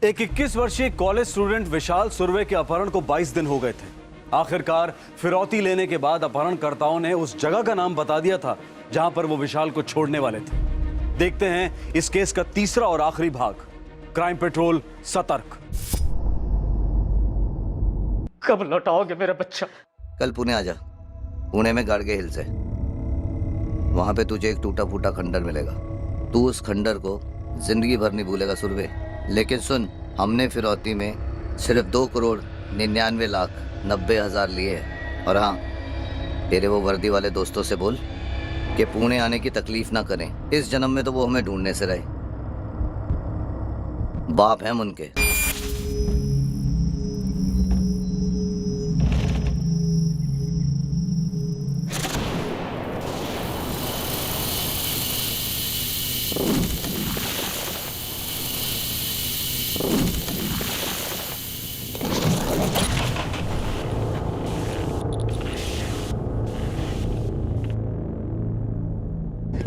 एक 21 वर्षीय college student विशाल सुरवे के अपहरण को 22 दिन हो गए थे। आखिरकार फिरौती लेने के बाद अपहरणकर्ताओं ने उस जगह का नाम बता दिया था जहां पर वो विशाल को छोड़ने वाले थे। देखते हैं इस केस का तीसरा और आखिरी भाग, क्राइम पेट्रोल सतर्क। कब लौटाओगे मेरा बच्चा? कल पुणे आ जा। पुणे में गाड़गे हिल्स है, वहां पे तुझे एक टूटा फूटा खंडर मिलेगा। तू उस खंडर को जिंदगी भर नहीं भूलेगा सुरवे। लेकिन सुन, हमने फिरौती में सिर्फ 2,99,90,000 लिए हैं। और हाँ, तेरे वो वर्दी वाले दोस्तों से बोल कि पुणे आने की तकलीफ ना करें। इस जन्म में तो वो हमें ढूंढने से रहे। बाप हैं उनके।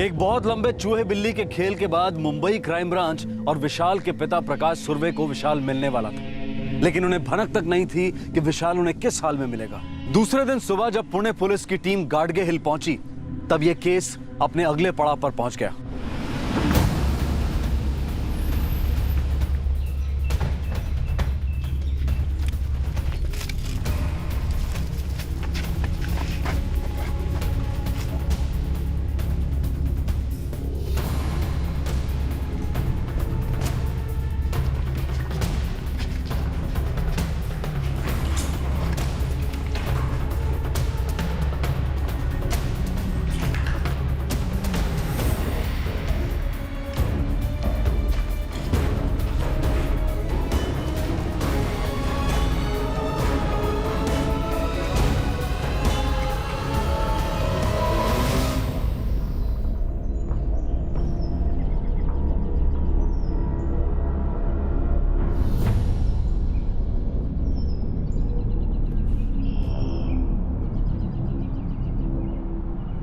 एक बहुत लंबे चूहे बिल्ली के खेल के बाद मुंबई क्राइम ब्रांच और विशाल के पिता प्रकाश सुरवे को विशाल मिलने वाला था, लेकिन उन्हें भनक तक नहीं थी कि विशाल उन्हें किस हाल में मिलेगा। दूसरे दिन सुबह जब पुणे पुलिस की टीम गाड़गे हिल पहुंची, तब यह केस अपने अगले पड़ाव पर पहुंच गया।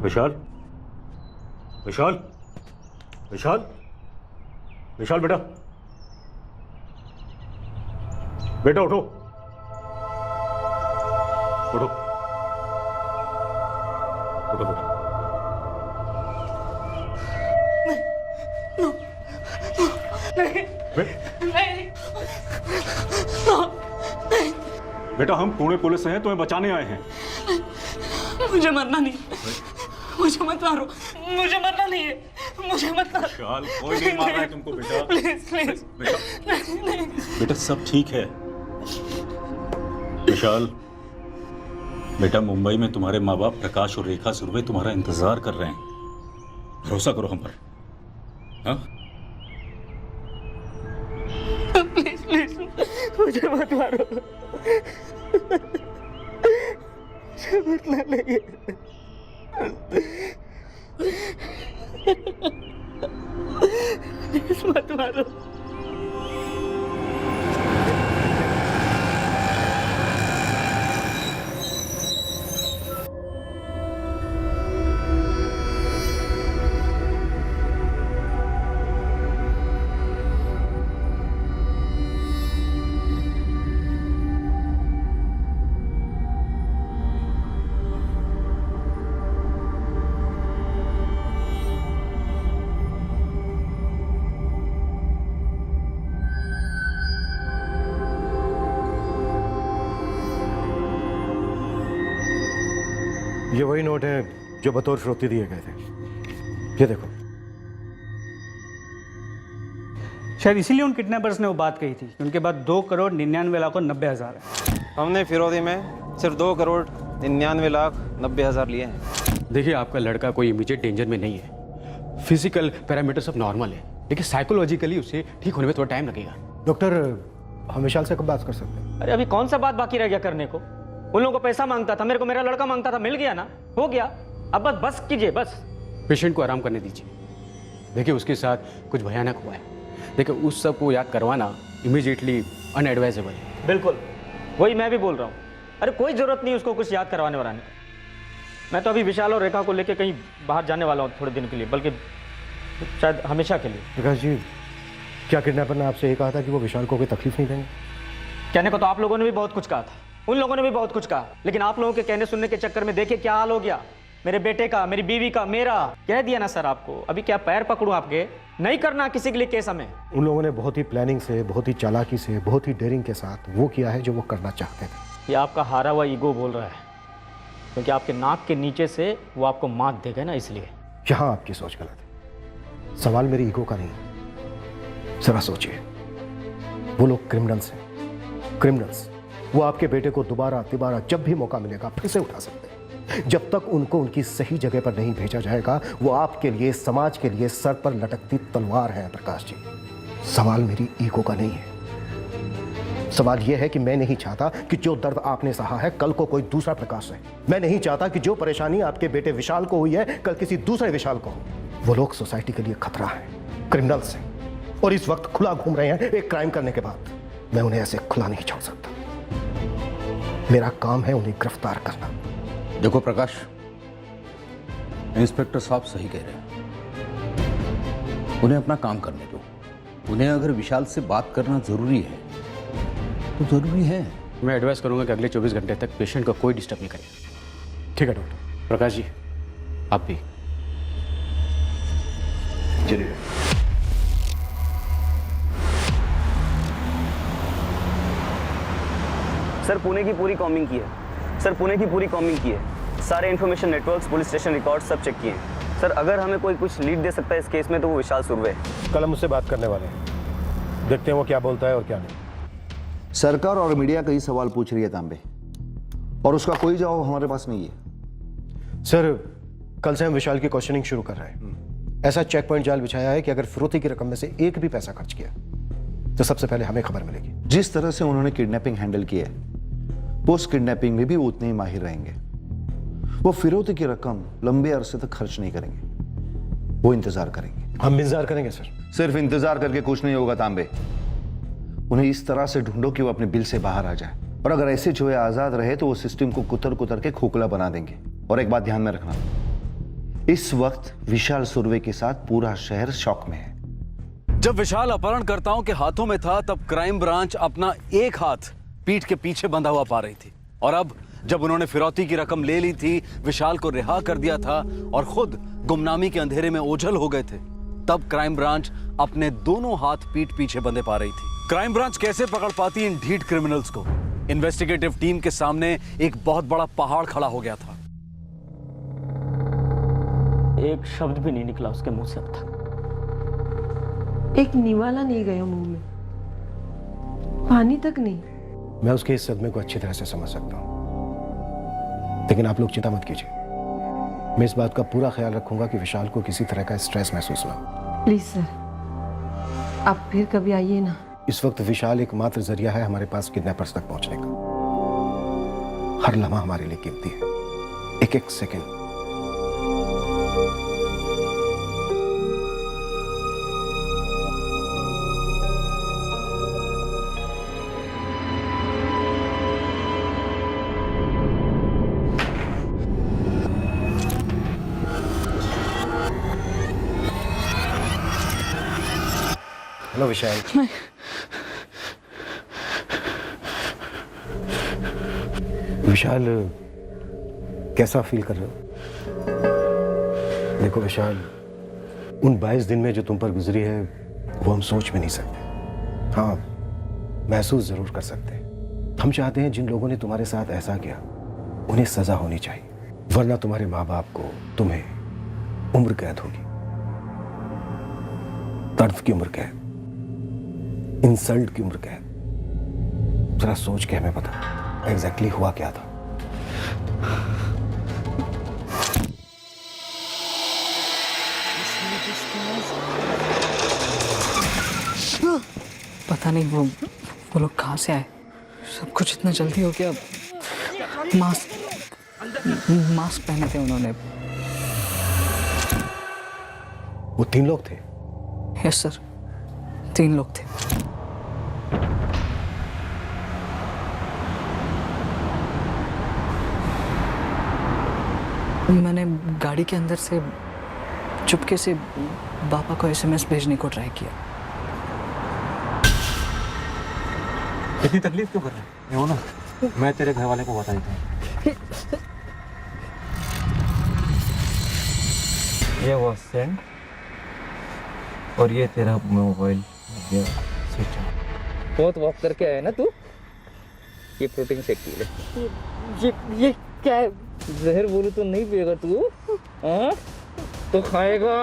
विशाल, विशाल, विशाल, विशाल बेटा, बेटा उठो, उठो, उठो बेटा। बेटा हम पुणे पुलिस से हैं, तुम्हें बचाने आए हैं। मुझे मरना नहीं, मुझे मत मारो, मुझे मरना नहीं है, मुझे मत मारो। विशाल, कोई नहीं मार रहा है तुमको बेटा। प्लीज प्लीज बेटा, नहीं। बेटा सब ठीक है। विशाल बेटा, मुंबई में तुम्हारे माँ बाप प्रकाश और रेखा सुरवे तुम्हारा इंतजार कर रहे हैं। भरोसा करो हम पर। हाँ? प्लीज प्लीज मुझे मत मारो, मुझे मरना नहीं है। प्लीज मत मारो। ये वही नोट है जो बतौर फिरौती दिए गए थे। ये देखो। शायद इसीलिए उन किडनैपर्स ने वो बात कही थी, उनके बाद 2,99,90,000 है। हमने फिरौती में सिर्फ 2,99,90,000 लिए हैं। देखिए, आपका लड़का कोई इमीडिएट डेंजर में नहीं है। फिजिकल पैरामीटर सब नॉर्मल है, लेकिन साइकोलॉजिकली उसे ठीक होने में थोड़ा टाइम लगेगा। डॉक्टर, हम विशाल से कब बात कर सकते हैं? अरे अभी कौन सा बात बाकी रह गया करने को? उन लोगों को पैसा मांगता था, मेरे को मेरा लड़का मांगता था, मिल गया ना, हो गया। अब बस कीजिए, बस। पेशेंट को आराम करने दीजिए। देखिए, उसके साथ कुछ भयानक हुआ है। देखिए, उस सब को याद करवाना इमीडिएटली अनएडवाइजेबल है। बिल्कुल, वही मैं भी बोल रहा हूँ। अरे कोई जरूरत नहीं उसको कुछ याद करवाने वाने। मैं तो अभी विशाल और रेखा को लेकर कहीं बाहर जाने वाला हूँ थोड़े दिन के लिए, बल्कि शायद हमेशा के लिए। प्रकाश जी, क्या किडनैपर ने आपसे ये कहा था कि वो विशाल को कोई तकलीफ नहीं देंगे? कहने को तो आप लोगों ने भी बहुत कुछ कहा था, उन लोगों ने भी बहुत कुछ कहा, लेकिन आप लोगों के कहने सुनने के चक्कर में देखिए क्या हाल हो गया। मेरे बेटे का, मेरी बीवी का, मेरा। कह दिया ना सर आपको, अभी क्या पैर पकड़ूं आपके? नहीं करना किसी के लिए केस हमें। उन लोगों ने बहुत ही प्लानिंग से, बहुत ही चालाकी से, बहुत ही डेयरिंग के साथ वो किया है जो वो करना चाहते थे। ये आपका हारा हुआ ईगो बोल रहा है, क्योंकि आपके नाक के नीचे से वो आपको मात देगा ना, इसलिए। यहाँ आपकी सोच गलत है। सवाल मेरी ईगो का नहीं है। जरा सोचिए, वो लोग क्रिमिनल्स हैं, क्रिमिनल्स। वो आपके बेटे को दोबारा तिबारा जब भी मौका मिलेगा फिर से उठा सकते हैं। जब तक उनको उनकी सही जगह पर नहीं भेजा जाएगा, वो आपके लिए, समाज के लिए सर पर लटकती तलवार है प्रकाश जी। सवाल मेरी ईगो का नहीं है। सवाल यह है कि मैं नहीं चाहता कि जो दर्द आपने सहा है कल को कोई दूसरा प्रकाश है। मैं नहीं चाहता कि जो परेशानी आपके बेटे विशाल को हुई है कल किसी दूसरे विशाल को हो। वो लोग सोसाइटी के लिए खतरा है, क्रिमिनल्स हैं, और इस वक्त खुला घूम रहे हैं एक क्राइम करने के बाद। मैं उन्हें ऐसे खुला नहीं छोड़ सकता। मेरा काम है उन्हें गिरफ्तार करना। देखो प्रकाश, इंस्पेक्टर साहब सही कह रहे हैं। उन्हें अपना काम करने दो। उन्हें अगर विशाल से बात करना जरूरी है तो जरूरी है। मैं एडवाइस करूंगा कि अगले 24 घंटे तक पेशेंट का कोई डिस्टर्ब नहीं करें। ठीक है डॉक्टर। प्रकाश जी, आप भी चलिए। सर पुणे की पूरी कॉम्बिंग की है। सर पुणे की पूरी कॉम्बिंग की है। सारे information networks, police station record सब चेक किए हैं। सर अगर हमें कोई कुछ लीड दे सकता है इस केस में तो वो विशाल सुरवे है। कल हम उससे बात करने वाले हैं, देखते हैं वो क्या बोलता है और क्या नहीं। सरकार और मीडिया कई सवाल पूछ रही है तांबे, और उसका कोई जवाब हमारे पास नहीं है। सर कल से हम विशाल की क्वेश्चनिंग शुरू कर रहे हैं। ऐसा चेक पॉइंट जाल बिछाया है कि अगर फिरौती की रकम में से एक भी पैसा खर्च किया तो सबसे पहले हमें खबर मिलेगी। जिस तरह से उन्होंने किडनैपिंग हैंडल की है, पोस्ट किडनैपिंग में भी वो उतने ही माहिर रहेंगे। वो फिरौती की रकम लंबे अरसे तक खर्च नहीं करेंगे, वो इंतजार करेंगे। हम इंतजार करेंगे सर। सिर्फ इंतजार करके कुछ नहीं होगा तांबे। उन्हें इस तरह से ढूंढो कि वो अपने बिल से बाहर आ जाए, और अगर ऐसे चूहे आजाद रहे तो वो सिस्टम को कुतर कुतर के खोखला बना देंगे। और एक बात ध्यान में रखना, इस वक्त विशाल सुरवे के साथ पूरा शहर शॉक में है। जब विशाल अपहरणकर्ताओं के हाथों में था तब क्राइम ब्रांच अपना एक हाथ पीठ के पीछे बंधा हुआ पा रही थी, और अब जब उन्होंने फिरौती की रकम ले ली थी, विशाल को रिहा कर दिया था और खुद गुमनामी के अंधेरे में ओझल हो गए थे, तब क्राइम ब्रांच अपने दोनों हाथ पीठ पीछे बंधे पा रही थी। क्राइम ब्रांच कैसे पकड़ पाती इन ढीठ क्रिमिनल्स को? इन्वेस्टिगेटिव टीम के सामने एक बहुत बड़ा पहाड़ खड़ा हो गया था। एक शब्द भी नहीं निकला उसके मुंह से अब तक। एक निवाला नहीं गया मुंह में, पानी तक नहीं। मैं उसके इस सदमे को अच्छी तरह से समझ सकता हूं, लेकिन आप लोग चिंता मत कीजिए। मैं इस बात का पूरा ख्याल रखूंगा कि विशाल को किसी तरह का स्ट्रेस महसूस ना हो। प्लीज सर, आप फिर कभी आइए ना। इस वक्त विशाल एकमात्र जरिया है हमारे पास किडनैपर्स तक पहुंचने का। हर लम्हा हमारे लिए कीमती है, एक एक सेकंड। हेलो विशाल। विशाल कैसा फील कर रहे हो? देखो विशाल, उन 22 दिन में जो तुम पर गुजरी है वो हम सोच भी नहीं सकते। हाँ, महसूस जरूर कर सकते हैं। हम चाहते हैं जिन लोगों ने तुम्हारे साथ ऐसा किया उन्हें सजा होनी चाहिए, वरना तुम्हारे माँ बाप को, तुम्हें उम्र कैद होगी, दर्द की उम्र कैद, इंसल्ट की उम्र कैद। जरा सोच के हमें बता एग्जैक्टली हुआ क्या था। पता नहीं वो लोग कहाँ से आए। सब कुछ इतना जल्दी हो गया। मास्क पहने थे उन्होंने। वो 3 लोग थे? यस सर, 3 लोग थे। मैंने गाड़ी के अंदर से चुपके से पापा को SMS भेजने को ट्राई किया। इतनी तकलीफ क्यों कर रहा है? ये हो ना, मैं तेरे घर वाले को बता देता हूँ। ये वो सेंड और ये तेरा मोबाइल ये स्विच ऑफ। बहुत वॉक करके आया ना तू, ये प्रोटीन शेक पी ले। ये क्या है? जहर बोलू तो नहीं पिएगा तू, हाँ तो खाएगा।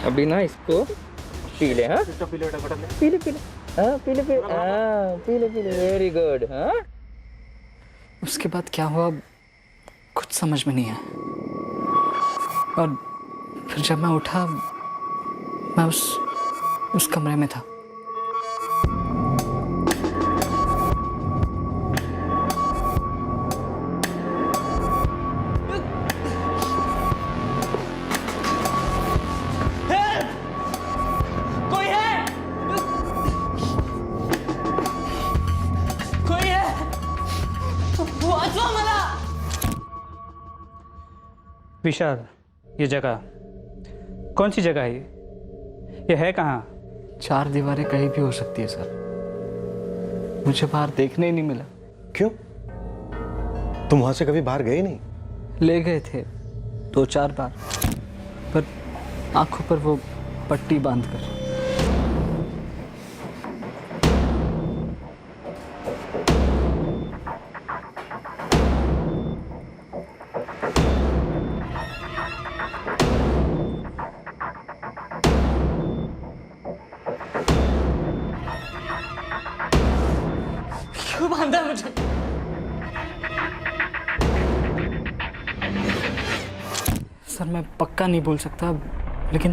अभी ना इसको पी ले, हाँ पी ले, हाँ पी ले, हाँ पी ले, वेरी गुड। हाँ उसके बाद क्या हुआ कुछ समझ में नहीं आया, और फिर जब मैं उठा मैं उस कमरे में था। कोई है? कोई है? वाचवा मला! विशाल, ये जगह कौन सी जगह है? ये है कहाँ? चार दीवारें कहीं भी हो सकती है सर, मुझे बाहर देखने ही नहीं मिला। क्यों? तुम वहां से कभी बाहर गए नहीं? ले गए थे 2-4 बार, पर आंखों पर वो पट्टी बांधकर। क्यों बांधा मुझे? सर मैं पक्का नहीं बोल सकता, लेकिन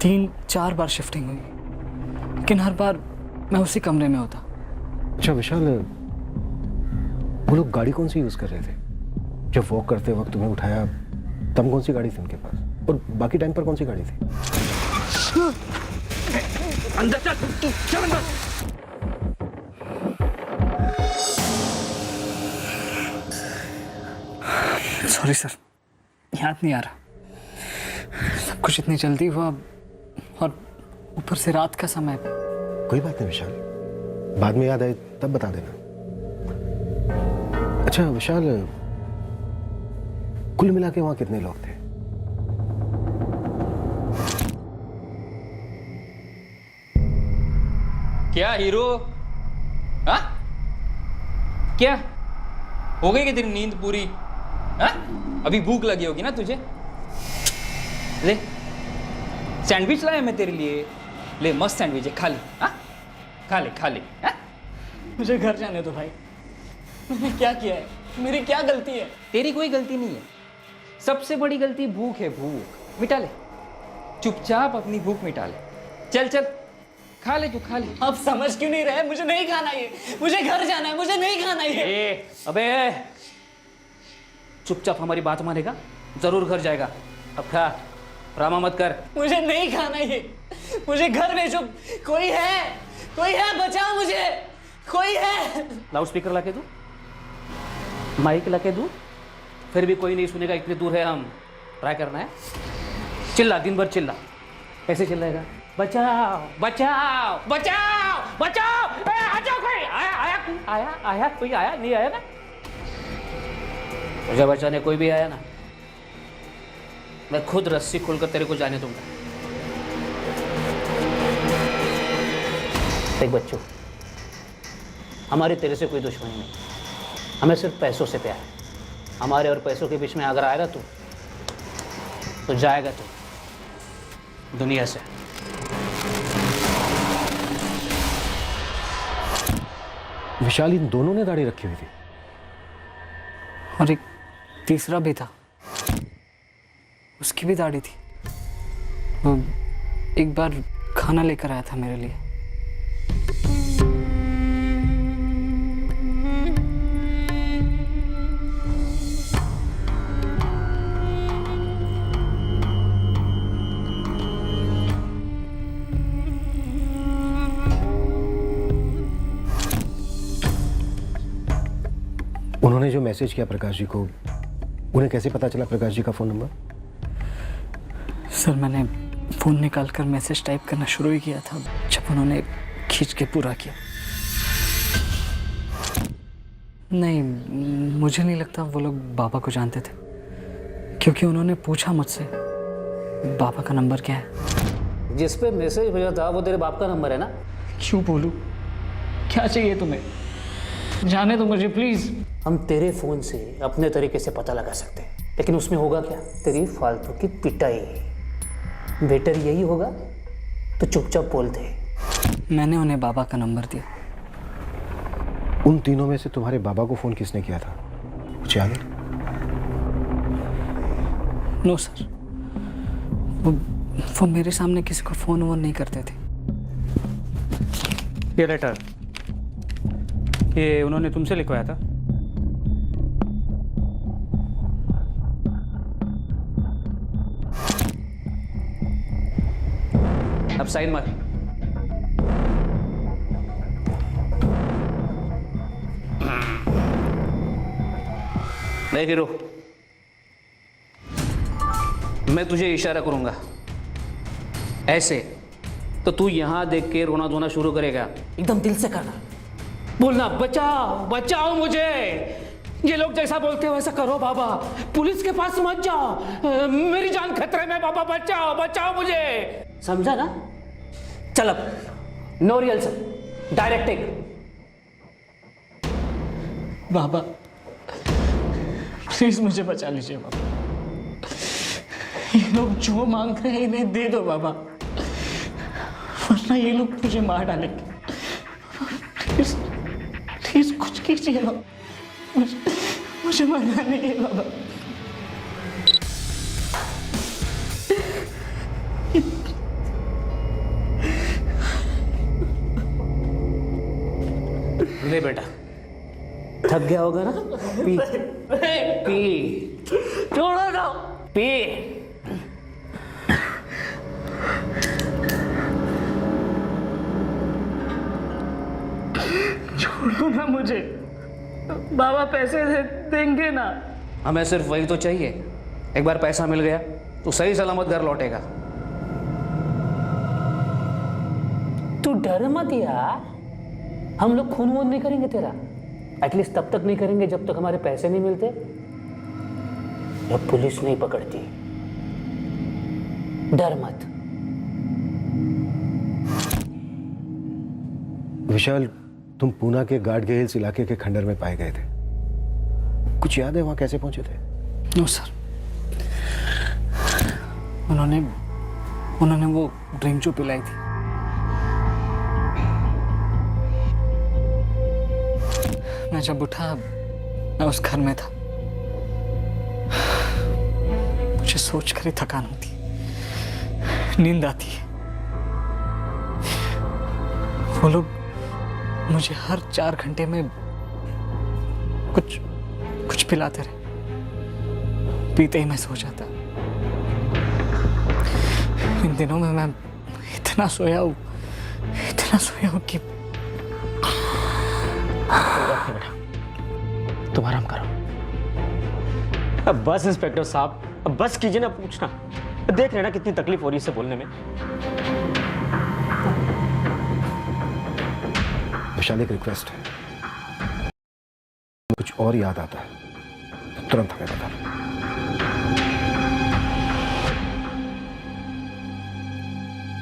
3-4 बार शिफ्टिंग हुई, लेकिन हर बार मैं उसी कमरे में होता। अच्छा विशाल, वो लोग गाड़ी कौन सी यूज कर रहे थे? जब वॉक करते वक्त तुम्हें उठाया तब कौन सी गाड़ी थी उनके पास, और बाकी टाइम पर कौन सी गाड़ी थी? अंदर चल अंदर। सॉरी सर, याद नहीं आ रहा। सब कुछ इतनी जल्दी हुआ, और ऊपर से रात का समय। कोई बात नहीं विशाल, बाद में याद आए तब बता देना। अच्छा विशाल, कुल मिला के वहां कितने लोग थे? क्या हीरो? हाँ? क्या हो गई कि तेरी नींद पूरी? हाँ? अभी भूख लगी होगी ना तुझे? ले सैंडविच लाया मैं तेरे लिए, ले मस्त सैंडविच है, खा ले। हाँ? खा ले खा ले। हाँ? मुझे घर जाने दो भाई, मैंने क्या किया है? मेरी क्या गलती है? तेरी कोई गलती नहीं है, सबसे बड़ी गलती भूख है। भूख मिटा ले, चुपचाप अपनी भूख मिटा ले। चल चल खा ले, तू खा ले। आप समझ क्यों नहीं रहे? मुझे नहीं खाना ये, मुझे घर जाना है, मुझे नहीं खाना ये। अबे चुपचाप हमारी बात मानेगा, जरूर घर जाएगा। अब खा, ड्रामा मत कर। मुझे नहीं खाना ये, मुझे घर भेजो। कोई है? कोई है? बचाओ मुझे, कोई है? लाउड स्पीकर लाके दूं, माइक लाके दूं, फिर भी कोई नहीं सुनेगा, इतने दूर है हम। ट्राई करना है, चिल्ला, दिन भर चिल्ला। कैसे चिल्लाएगा? बचाओ बचाओ बचाओ बचाओ, आ जाओ। कोई आया? आया कोई? आया कोई? आया नहीं? आया ना? मुझे बचाने कोई भी आया ना, मैं खुद रस्सी खोलकर तेरे को जाने दूंगा। देख बच्चों, हमारी तेरे से कोई दुश्मनी नहीं, हमें सिर्फ पैसों से प्यार है। हमारे और पैसों के बीच में अगर आएगा तो जाएगा तो दुनिया से। विशाल, इन दोनों ने दाढ़ी रखी हुई थी, और एक तीसरा भी था, उसकी भी दाढ़ी थी। वो एक बार खाना लेकर आया था मेरे लिए। उन्होंने जो मैसेज किया प्रकाश जी को, उन्हें कैसे पता चला प्रकाश जी का फोन नंबर? सर मैंने फ़ोन निकालकर मैसेज टाइप करना शुरू ही किया था, जब उन्होंने खींच के पूरा किया। नहीं, मुझे नहीं लगता वो लोग बाबा को जानते थे, क्योंकि उन्होंने पूछा मुझसे बाबा का नंबर क्या है। जिस पे मैसेज भेजा था वो तेरे बाप का नंबर है ना? क्यों बोलूं? क्या चाहिए तुम्हें? जाने दो मुझे प्लीज। हम तेरे फोन से अपने तरीके से पता लगा सकते हैं, लेकिन उसमें होगा क्या? तेरी फालतू की पिटाई। बेटर यही होगा तो चुपचाप बोल दे। मैंने उन्हें बाबा का नंबर दिया। उन तीनों में से तुम्हारे बाबा को फोन किसने किया था, कुछ याद है? नो सर, वो मेरे सामने किसी को फोन वोन नहीं करते थे। ये लेटर ये उन्होंने तुमसे लिखवाया था? अब साइन मार। नहीं हीरो, मैं तुझे इशारा करूंगा ऐसे तो तू यहां देख के रोना धोना शुरू करेगा। एकदम दिल से करना, बोलना बचाओ बचाओ मुझे। ये लोग जैसा बोलते हो वैसा करो बाबा, पुलिस के पास मत जाओ, मेरी जान खतरे में बाबा, बचाओ बचाओ मुझे। समझा ना? चल अब नो रिहर्सल, डायरेक्टिंग। बाबा प्लीज मुझे बचा लीजिए बाबा। ये लोग जो मांग रहे हैं इन्हें दे दो बाबा, वरना ये लोग मुझे मार डालेंगे। प्लीज प्लीज कुछ कीजिए बाबा, मुझे मरना नहीं है बाबा। ले बेटा, थक गया होगा ना? पी पी, छोड़ो ना, पी। छोड़ो ना मुझे बाबा, पैसे देंगे ना? हमें सिर्फ वही तो चाहिए। एक बार पैसा मिल गया तो सही सलामत घर लौटेगा। तू डर मत यार, हम लोग खून वून नहीं करेंगे तेरा। एटलीस्ट तब तक नहीं करेंगे जब तक हमारे पैसे नहीं मिलते, जब पुलिस नहीं पकड़ती। डर मत। विशाल, तुम पूना के गार्ड के हिल्स इलाके के खंडर में पाए गए थे, कुछ याद है वहां कैसे पहुंचे थे? नो सर, उन्होंने वो ड्रिंक जो पिलाई थी, मैं जब उठा मैं उस घर में था। मुझे सोचकर ही थकान होती है, नींद आती है। वो लोग मुझे हर 4 घंटे में कुछ पिलाते रहे, पीते ही मैं सो जाता। इन दिनों में मैं इतना सोया हूँ कि तुम आराम करो। अब बस इंस्पेक्टर साहब, अब बस कीजिए ना पूछना। देख रहे ना कितनी तकलीफ हो रही है इससे बोलने में। विशाल, एक रिक्वेस्ट है, कुछ और याद आता है तो तुरंत हमें बता।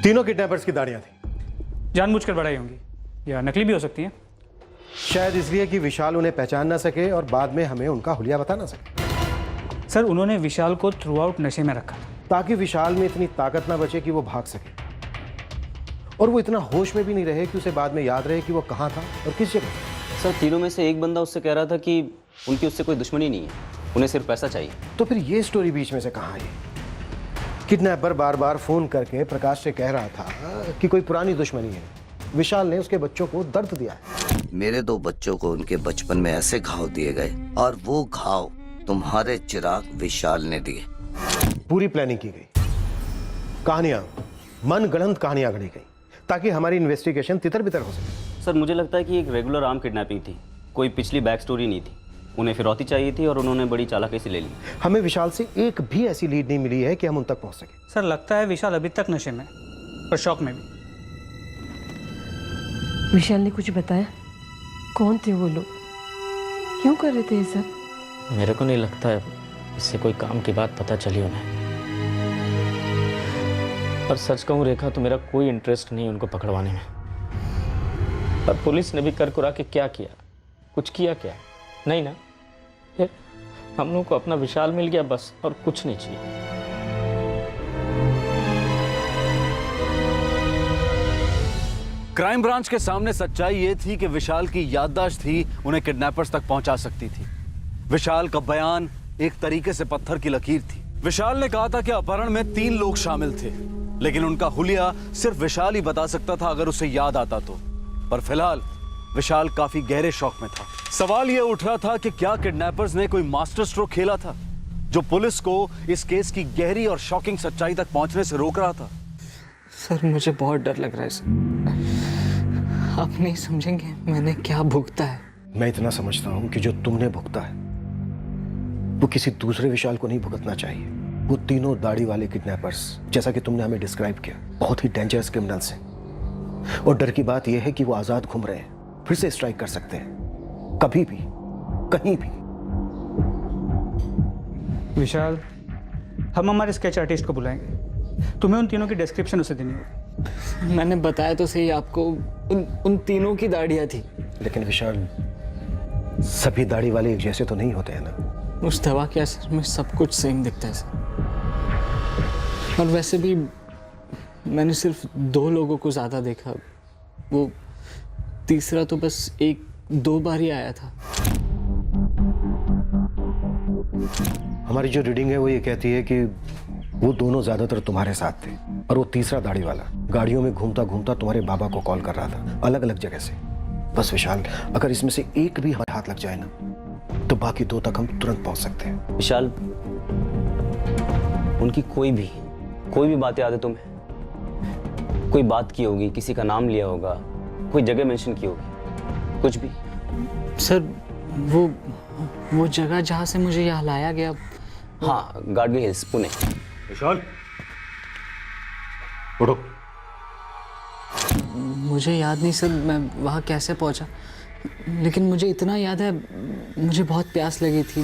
तीनों किडनैपर्स की दाढ़ियां थी, जानबूझकर बढ़ाई होंगी या नकली भी हो सकती हैं। शायद इसलिए कि विशाल उन्हें पहचान ना सके और बाद में हमें उनका हुलिया बता ना सके। सर, उन्होंने विशाल को थ्रू आउट नशे में रखा ताकि विशाल में इतनी ताकत ना बचे कि वो भाग सके, और वो इतना होश में भी नहीं रहे कि उसे बाद में याद रहे कि वो कहाँ था और किस जगह। सर, तीनों में से एक बंदा उससे कह रहा था कि उनकी उससे कोई दुश्मनी नहीं है, उन्हें सिर्फ पैसा चाहिए। तो फिर ये स्टोरी बीच में से कहाँ आई? किडनैपर बार बार फोन करके प्रकाश से कह रहा था कि कोई पुरानी दुश्मनी है। विशाल ने उसके बच्चों को दर्द दिया है। मेरे 2 बच्चों को उनके बचपन में ऐसे घाव दिए गए और वो घाव तुम्हारे चिराग विशाल ने दिए। पूरी प्लानिंग की गई, कहानियां, मनगढ़ंत कहानियां गढ़ी गई ताकि हमारी इन्वेस्टिगेशन तितर बितर हो सके। सर, मुझे लगता है कि एक रेगुलर आर्म किडनैपिंग थी, कोई पिछली बैक स्टोरी नहीं थी। उन्हें फिरौती चाहिए थी और उन्होंने बड़ी चालाकी से ले ली। हमें विशाल से एक भी ऐसी लीड नहीं मिली है कि हम उन तक पहुंच सके। सर, लगता है विशाल अभी तक नशे में और शौक में भी। विशाल ने कुछ बताया? कौन थे वो लोग? क्यों कर रहे थे ये सब? मेरे को नहीं लगता है इससे कोई काम की बात पता चली उन्हें। पर सच कहूँ रेखा, तो मेरा कोई इंटरेस्ट नहीं उनको पकड़वाने में। पर पुलिस ने भी कर कुरा के क्या किया? कुछ किया क्या? नहीं ना। फिर हम लोग को अपना विशाल मिल गया बस, और कुछ नहीं चाहिए। क्राइम ब्रांच के सामने सच्चाई ये थी कि विशाल की याददाश्त थी उन्हें किडनैपर्स तक पहुंचा सकती थी। विशाल का बयान एक तरीके से पत्थर की लकीर थी। विशाल ने कहा था कि अपहरण में 3 लोग शामिल थे, लेकिन उनका हुलिया सिर्फ विशाल ही बता सकता था अगर उसे याद आता तो। पर फिलहाल विशाल काफी गहरे शौक में था। सवाल यह उठ रहा था कि क्या किडनैपर्स ने कोई मास्टर स्ट्रोक खेला था जो पुलिस को इस केस की गहरी और शॉकिंग सच्चाई तक पहुंचने से रोक रहा था। सर मुझे बहुत डर लग रहा है सर। आप नहीं समझेंगे मैंने क्या भुगता है। मैं इतना समझता हूं कि जो तुमने भुगता है वो किसी दूसरे विशाल को नहीं भुगतना चाहिए। वो तीनों दाढ़ी वाले किडनैपर्स, जैसा कि तुमने हमें डिस्क्राइब किया, बहुत ही डेंजरस क्रिमिनल्स हैं। और डर की बात यह है कि वो आजाद घूम रहे हैं, फिर से स्ट्राइक कर सकते हैं, कभी भी, कहीं भी। विशाल, हम हमारे स्केच आर्टिस्ट को बुलाएंगे। तुम्हें उन तीनों की डिस्क्रिप्शन उसे देनी होगी। मैंने बताया तो सही आपको, उन तीनों की दाढ़ियां थी। लेकिन विशाल, सभी दाढ़ी वाले एक जैसे तो नहीं होते हैं ना। उस दवा के असर में सब कुछ सेम दिखता है सर। और वैसे भी मैंने सिर्फ 2 लोगों को ज्यादा देखा, वो तीसरा तो बस 1-2 बार ही आया था। हमारी जो रीडिंग है वो ये कहती है कि वो दोनों ज्यादातर तुम्हारे साथ थे, और वो तीसरा दाढ़ी वाला गाड़ियों में घूमता घूमता तुम्हारे बाबा को कॉल कर रहा था, अलग अलग जगह से। बस विशाल, अगर इसमें से एक भी हमारे हाथ लग जाए ना, तो बाकी 2 तक हम तुरंत पहुंच सकते हैं। विशाल, उनकी कोई भी बात याद है तुम्हें? कोई बात की होगी, किसी का नाम लिया होगा, कोई जगह मेंशन की होगी, कुछ भी? सर वो जगह जहाँ से मुझे यहाँ लाया गया, हाँ, गाडगे हिल्स, पुणे। विशाल, उठो। मुझे याद नहीं सर मैं वहाँ कैसे पहुँचा, लेकिन मुझे इतना याद है मुझे बहुत प्यास लगी थी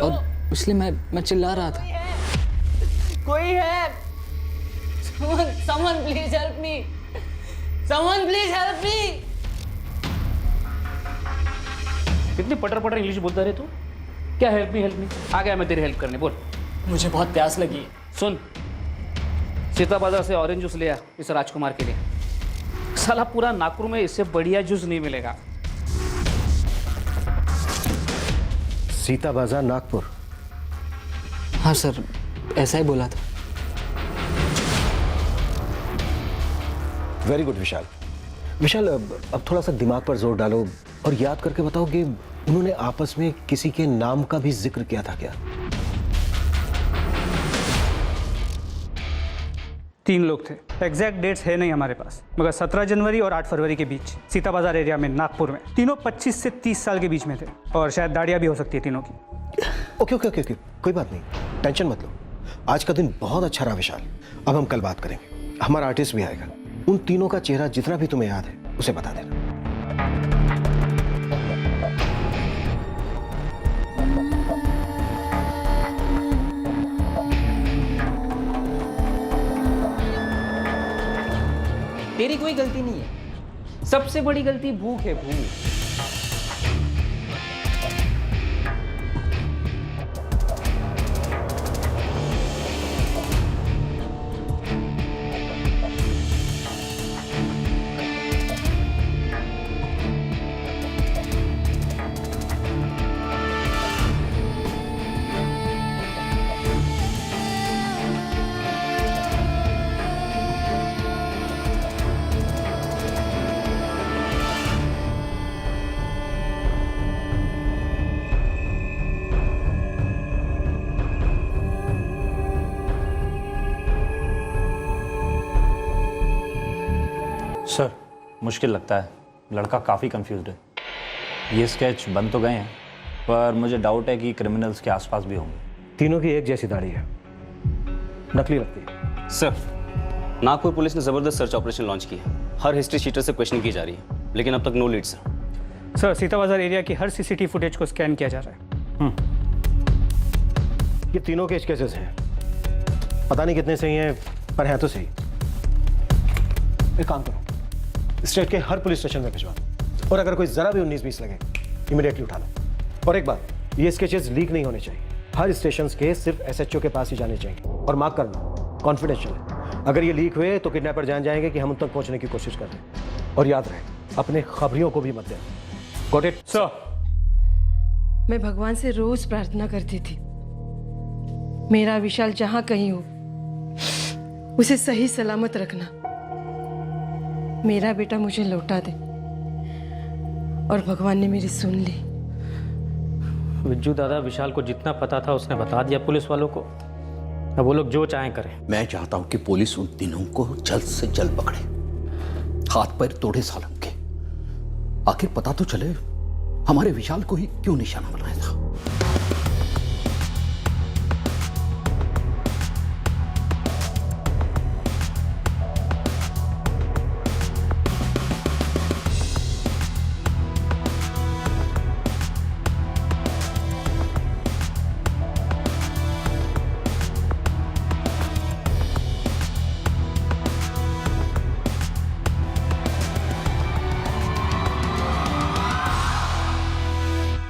और इसलिए मैं चिल्ला रहा था। कोई है? Someone please help me. Someone please help me. कितनी पटर पटर इंग्लिश बोलता रहे तू? क्या हेल्प मी? आ गया मैं तेरी हेल्प करने, बोल। मुझे बहुत प्यास लगी है। सुन, सीता बाजार से ऑरेंज जूस ले आ इस राजकुमार के लिए। साला पूरा नागपुर में इससे बढ़िया जूस नहीं मिलेगा। सीता बाजार, नागपुर? हाँ सर, ऐसा ही बोला था। वेरी गुड विशाल। विशाल, अब थोड़ा सा दिमाग पर जोर डालो और याद करके बताओ कि उन्होंने आपस में किसी के नाम का भी जिक्र किया था क्या? 3 लोग थे। एग्जैक्ट डेट्स है नहीं हमारे पास, मगर 17 जनवरी और 8 फरवरी के बीच सीता बाजार एरिया में, नागपुर में। तीनों 25 से 30 साल के बीच में थे, और शायद दाढ़ियाँ भी हो सकती है तीनों की। ओके, कोई बात नहीं, टेंशन मत लो। आज का दिन बहुत अच्छा रहा विशाल। अब हम कल बात करेंगे, हमारा आर्टिस्ट भी आएगा। उन तीनों का चेहरा जितना भी तुम्हें याद है उसे बता देना। तेरी कोई गलती नहीं है, सबसे बड़ी गलती भूख है, भूख। सर, मुश्किल लगता है, लड़का काफ़ी कंफ्यूज्ड है। ये स्केच बन तो गए हैं, पर मुझे डाउट है कि क्रिमिनल्स के आसपास भी होंगे। तीनों की एक जैसी दाढ़ी है, नकली लगती है। सर, नागपुर पुलिस ने ज़बरदस्त सर्च ऑपरेशन लॉन्च किया है। हर हिस्ट्री शीटर से क्वेश्चन की जा रही है, लेकिन अब तक नो लीड्स है। सर सीता बाजार एरिया की हर सीसीटीवी फुटेज को स्कैन किया जा रहा है। ये तीनों केस केसेस हैं, पता नहीं कितने सही हैं, पर हैं तो सही। एक काम करो, स्टेट के हर पुलिस स्टेशन में भिजवा दो, और अगर कोई जरा भी 19-20 लगे इमीडिएटली उठा लो। और एक बात, ये स्केचेस लीक नहीं होने चाहिए, हर स्टेशन के सिर्फ एसएचओ के पास ही जाने चाहिए। और मार्क करना, कॉन्फिडेंशियल है, अगर ये लीक हुए तो किडनैपर जान जाएंगे कि हम उन तक पहुंचने की कोशिश कर रहे हैं। और याद रहे, अपने खबरियों को भी मत दें। Got it sir. मैं भगवान से रोज प्रार्थना करती थी, मेरा विशाल जहां कहीं हो उसे सही सलामत रखना, मेरा बेटा मुझे लौटा दे। और भगवान ने मेरी सुन ली। विज्जू दादा, विशाल को जितना पता था उसने बता दिया पुलिस वालों को। अब वो लोग जो चाहें करें। मैं चाहता हूं कि पुलिस उन तीनों को जल्द से जल्द पकड़े, हाथ पैर तोड़े सालों के। आखिर पता तो चले हमारे विशाल को ही क्यों निशाना बनाया था।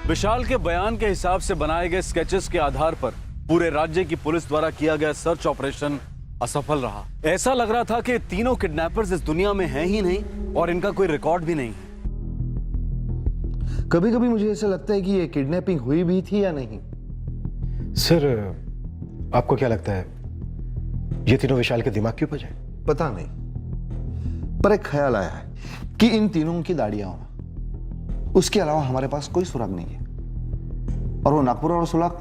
विशाल के बयान के हिसाब से बनाए गए स्केचेस के आधार पर पूरे राज्य की पुलिस द्वारा किया गया सर्च ऑपरेशन असफल रहा। ऐसा लग रहा था कि तीनों किडनैपर्स इस दुनिया में हैं ही नहीं और इनका कोई रिकॉर्ड भी नहीं है। कभी कभी मुझे ऐसा लगता है कि ये किडनैपिंग हुई भी थी या नहीं। सर, आपको क्या लगता है ये तीनों विशाल के दिमाग के ऊपर जाए? पता नहीं, पर एक ख्याल आया है कि इन तीनों की दाढ़ियां होना, उसके अलावा हमारे पास कोई सुराग नहीं है। और वो नागपुर और सुराग,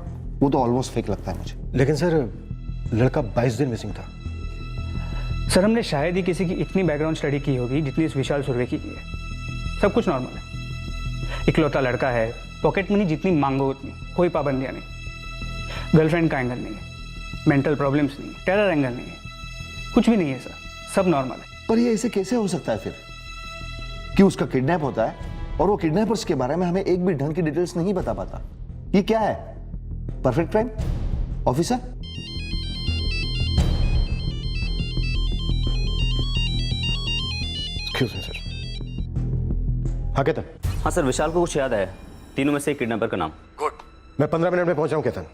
वो तो ऑलमोस्ट फेक लगता है मुझे। लेकिन सर, लड़का 22 दिन मिसिंग था। सर हमने शायद ही किसी की इतनी बैकग्राउंड स्टडी की होगी जितनी इस विशाल सुर्वे की है। सब कुछ नॉर्मल है, इकलौता लड़का है, पॉकेट मनी जितनी मांगो उतनी, कोई पाबंदियां नहीं, गर्लफ्रेंड का एंगल नहीं है, मेंटल प्रॉब्लम्स नहीं है, टेरर एंगल नहीं है, कुछ भी नहीं है सर, सब नॉर्मल है। पर ये ऐसे कैसे हो सकता है फिर कि उसका किडनैप होता है और वो किडनैपर्स के बारे में हमें एक भी ढंग की डिटेल्स नहीं बता पाता? ये क्या है? Perfect crime officer? Excuse me sir. हाँ केतन। हाँ सर, विशाल को कुछ याद है, तीनों में से एक किडनैपर का नाम। गुड, मैं 15 मिनट में पहुंच रहा हूं Ketan.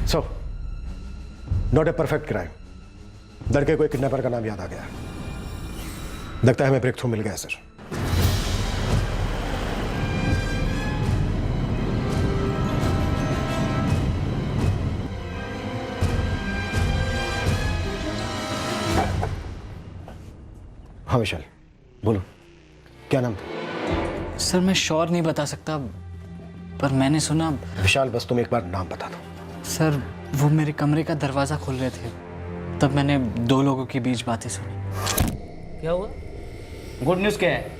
So not a perfect crime. लड़के को एक किडनैपर का नाम याद आ गया, लगता है हमें ब्रेक थ्रू मिल गया सर। हाँ विशाल, बोलो क्या नाम था? सर मैं श्योर नहीं बता सकता, पर मैंने सुना। विशाल, बस तुम एक बार नाम बता दो। सर वो मेरे कमरे का दरवाजा खोल रहे थे, तब मैंने दो लोगों के बीच बातें सुनी। क्या हुआ? गुड न्यूज़ क्या है?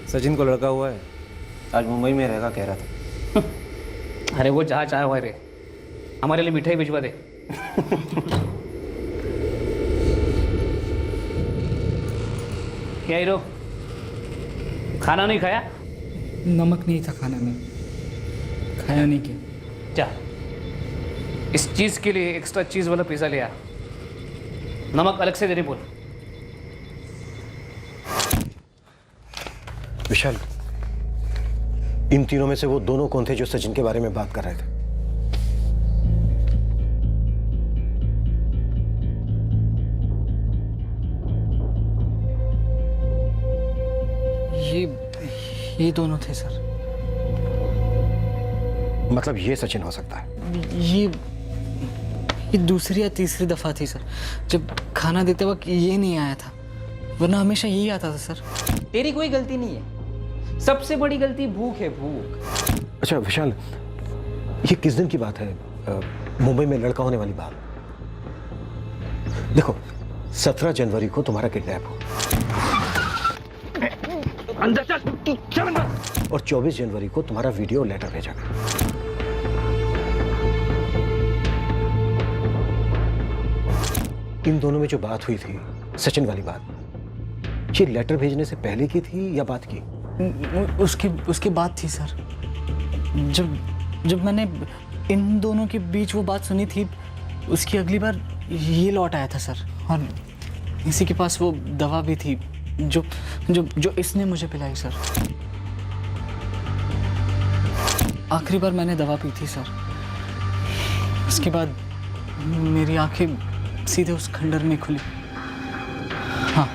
सचिन को लड़का हुआ है, आज मुंबई में रहेगा कह रहा था। अरे वो जहाँ चाहे हुआ रे, हमारे लिए मिठाई भिजवा दे। क्या हीरो, खाना नहीं खाया? नमक नहीं था खाने में, खाया नहीं क्या? जा, इस चीज़ के लिए एक्स्ट्रा चीज़ वाला पिज़्ज़ा ले आ, नमक अलग से देने बोल। विशाल, इन तीनों में से वो दोनों कौन थे जो सचिन के बारे में बात कर रहे थे? ये दोनों थे सर। मतलब ये सचिन हो सकता है? ये दूसरी या तीसरी दफा थी सर जब खाना देते वक्त ये नहीं आया था, वरना हमेशा यही आता था सर। तेरी कोई गलती नहीं है, सबसे बड़ी गलती भूख है, भूख। अच्छा विशाल, ये किस दिन की बात है? मुंबई में लड़का होने वाली बात। देखो, 17 जनवरी को तुम्हारा किडनैप हो, अंदर चल। और 24 जनवरी को तुम्हारा वीडियो लेटर भेजा गया। इन दोनों में जो बात हुई थी, सचिन वाली बात, ये लेटर भेजने से पहले की थी या बाद की? उसके बाद थी सर। जब मैंने इन दोनों के बीच वो बात सुनी थी, उसकी अगली बार ये लौट आया था सर, और इसी के पास वो दवा भी थी जो इसने मुझे पिलाई सर। आखिरी बार मैंने दवा पी थी सर। उसके बाद मेरी आंखें सीधे उस खंडर में खुली। हाँ।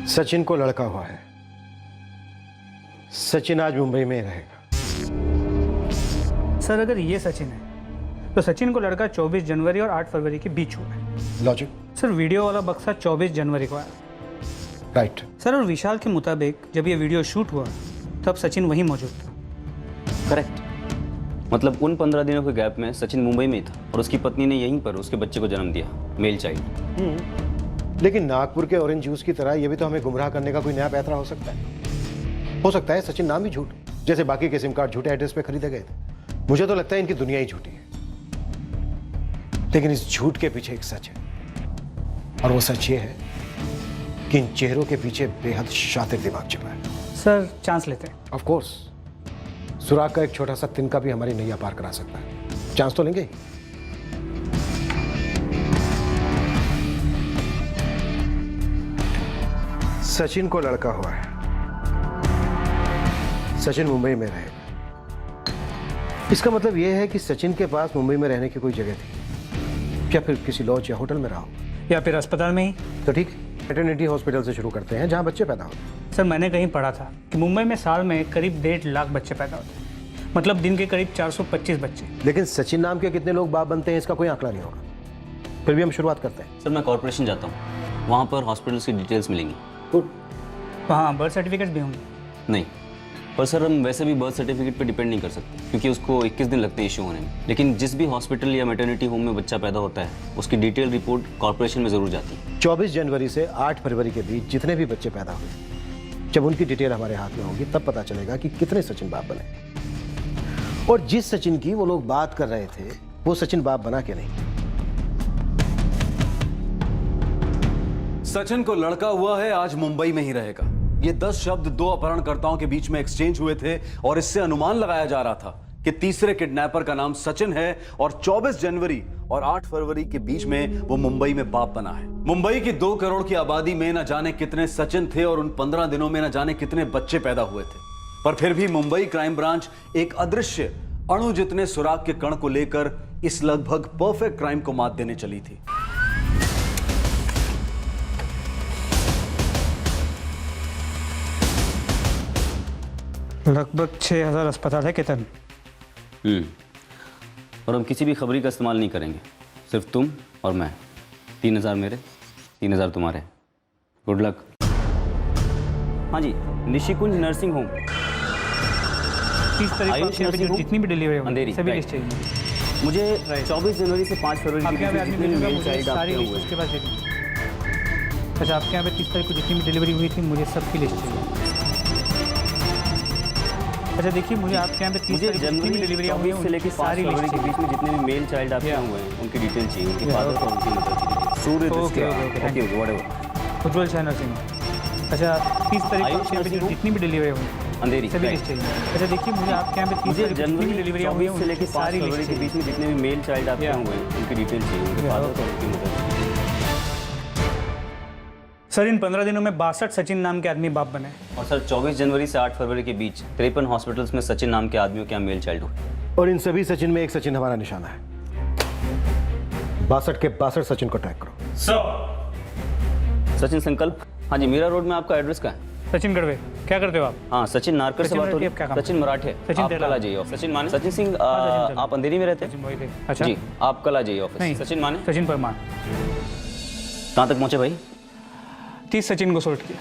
सचिन को लड़का हुआ है। सचिन आज मुंबई में रहेगा। सर अगर ये सचिन है तो सचिन को लड़का 24 जनवरी और 8 फरवरी के बीच हुआ है। लॉजिक? सर वीडियो वाला बक्सा 24 जनवरी को आया। राइट। सर और विशाल के मुताबिक जब ये वीडियो शूट हुआ तब सचिन वहीं मौजूद था। करेक्ट। मतलब उन 15 दिनों के गैप में सचिन मुंबई में ही था और उसकी पत्नी ने यहीं पर उसके बच्चे को जन्म दिया, मेल चाइल्ड। लेकिन नागपुर के ऑरेंज जूस की तरह ये भी तो हमें गुमराह करने का कोई नया पैतरा हो सकता है। हो सकता है सचिन नाम ही झूठ, जैसे बाकी के सिम कार्ड झूठे एड्रेस पे खरीदे गए थे। मुझे तो लगता है इनकी दुनिया ही झूठी है, लेकिन इस झूठ के पीछे एक सच है, और वो सच ये है कि इन चेहरों के पीछे बेहद शातिर दिमाग छिपा है। सर चांस लेते हैं। ऑफ कोर्स, सुराग का एक छोटा सा तिनका भी हमारी नैया पार करा सकता है। चांस तो लेंगे ही। सचिन को लड़का हुआ है। सचिन मुंबई में रहेगा। इसका मतलब यह है कि सचिन के पास मुंबई में रहने की कोई जगह थी, क्या फिर किसी लॉज या होटल में रहा हो, या फिर अस्पताल में ही। तो ठीक, मैटरनिटी हॉस्पिटल से शुरू करते हैं जहां बच्चे पैदा होते हैं। सर मैंने कहीं पढ़ा था कि मुंबई में साल में करीब 1.5 लाख बच्चे पैदा होते हैं, मतलब दिन के करीब 425 बच्चे। लेकिन सचिन नाम के कितने लोग बाप बनते हैं इसका कोई आंकड़ा नहीं होगा। फिर भी हम शुरुआत करते हैं। सर मैं कॉर्पोरेशन जाता हूँ, वहाँ पर हॉस्पिटल्स की डिटेल्स मिलेंगी। गुड। वहाँ बर्थ सर्टिफिकेट्स भी होंगे? नहीं, पर सर हम वैसे भी बर्थ सर्टिफिकेट पे डिपेंड नहीं कर सकते क्योंकि उसको 21 दिन लगते हैं इशू होने में। लेकिन जिस भी हॉस्पिटल या मैटरनिटी होम में बच्चा पैदा होता है उसकी डिटेल रिपोर्ट कॉर्पोरेशन में ज़रूर जाती है। 24 जनवरी से 8 फरवरी के बीच जितने भी बच्चे पैदा हुए, जब उनकी डिटेल हमारे हाथ में होगी तब पता चलेगा कि कितने सचिन बाप बने, और जिस सचिन की वो लोग बात कर रहे थे वो सचिन बाप बना के नहीं। सचिन को लड़का हुआ है, आज मुंबई में ही रहेगा। ये 10 शब्द 2 अपहरणकर्ताओं के बीच में एक्सचेंज हुए थे और इससे अनुमान लगाया जा रहा था कि तीसरे किडनैपर का नाम सचिन है और 24 जनवरी और 8 फरवरी के बीच में वो मुंबई में बाप बना है। मुंबई की 2 करोड़ की आबादी में न जाने कितने सचिन थे और उन 15 दिनों में न जाने कितने बच्चे पैदा हुए थे, पर फिर भी मुंबई क्राइम ब्रांच एक अदृश्य अणु जितने सुराग के कण को लेकर इस लगभग परफेक्ट क्राइम को मात देने चली थी। लगभग 6000 अस्पताल है केतन। और हम किसी भी खबरी का इस्तेमाल नहीं करेंगे, सिर्फ तुम और मैं। 3000 मेरे, 3000 तुम्हारे। Good luck. हाँ जी, निशिकुंज नर्सिंग होम। 30 तारीख को जितनी भी डिलीवरी अंधेरी सभी लिस्ट चाहिए मुझे। 24 जनवरी से 5 फरवरी आपके यहाँ पे आदमी भेजूंगा, मुझे सारी लिस्ट उसके पास भेजूंगा। अच्छा, आपके यहाँ पे 30 तारीख को जितनी भी डिलीवरी हुई थी मुझे सबकी लिस्ट चाहिए। अच्छा देखिए, मुझे आपके यहाँ पे 30 तारीख को जितनी भी डिलीवरियाँ हुई हैं से लेकर 5 फरवरी के बीच में जितने भी मेल चाइल्ड आपके हुए हैं उनकी डिटेल चाहिए, उनके फादर और उनकी मदर की डिटेल। सूर्य उज्ज्वल शाह नर्सिंग। अच्छा 30 तारीख को जितनी भी डिलीवरी हुई अंधेरी सभी लिस्ट चाहिए। अच्छा देखिए, मुझे आपके यहाँ पे 30 तारीख को जितनी भी डिलीवरियाँ हुई हैं से लेकर 5 फरवरी के बीच में जितने भी मेल चाइल्ड आपके हुए हैं उनकी डिटेल चाहिए, उनके फादर और उनकी मदर। सर इन 15 दिनों में 62 सचिन नाम के आदमी बाप बने। और सर 24 जनवरी से 8 फरवरी के बीच 53 हॉस्पिटल्स में सचिन नाम के आदमियों के यहाँ मेल चाइल्ड हुए। और इन सभी सचिन में एक सचिन हमारा निशाना है। 62 के 62 सचिन को ट्रैक करो। सचिन संकल्प। हाँ जी, मीरा रोड में आपका एड्रेस क्या है? सचिन गढ़वे। क्या करते हो आप? हाँ, सचिन नारकर से बात हो रही है। सचिन मराठे। सचिन आप कल आ जाइए ऑफिस। सचिन माने। सचिन सिंह, आप अंधेरी में रहते हैं? अच्छा जी, आप कल आ जाइए ऑफिस। सचिन माने। सचिन परमार। कहाँ तक पहुँचे भाई? 30 सचिन को सोल्ट किया।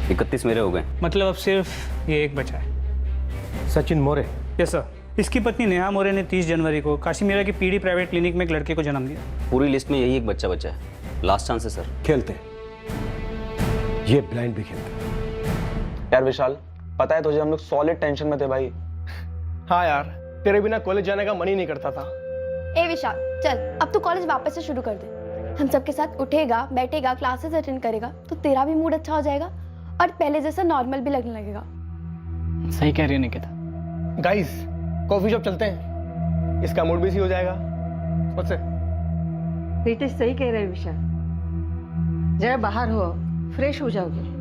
31 मेरे हो गए। मतलब अब सिर्फ ये एक बचा है। सचिन मोरे। Yes sir. इसकी पत्नी नेहा मोरे ने 30 जनवरी को काशीमीरा की पीडी प्राइवेट क्लिनिक में एक लड़के को जन्म दिया। पूरी लिस्ट में यही एक बच्चा बचा है। लास्ट चांस है सर। खेलते हैं, ये ब्लाइंड भी खेलते हैं। यार विशाल, पता है तुझे हम लोग सॉलिड टेंशन में थे भाई। हाँ यार, तेरे बिना कॉलेज जाने का मन ही नहीं करता था। ए विशाल, चल अब तू कॉलेज वापस से शुरू कर दे। हम सबके साथ उठेगा, बैठेगा, क्लासेस अटेंड करेगा तो तेरा भी मूड अच्छा हो जाएगा और पहले जैसा नॉर्मल भी लगने लगेगा। सही कह रही है निकिता। गाइस, कॉफी शॉप चलते हैं, इसका मूड भी सही हो जाएगा। मुझसे बेटे सही कह रहे विशाल, जरा बाहर हो, फ्रेश हो जाओगे।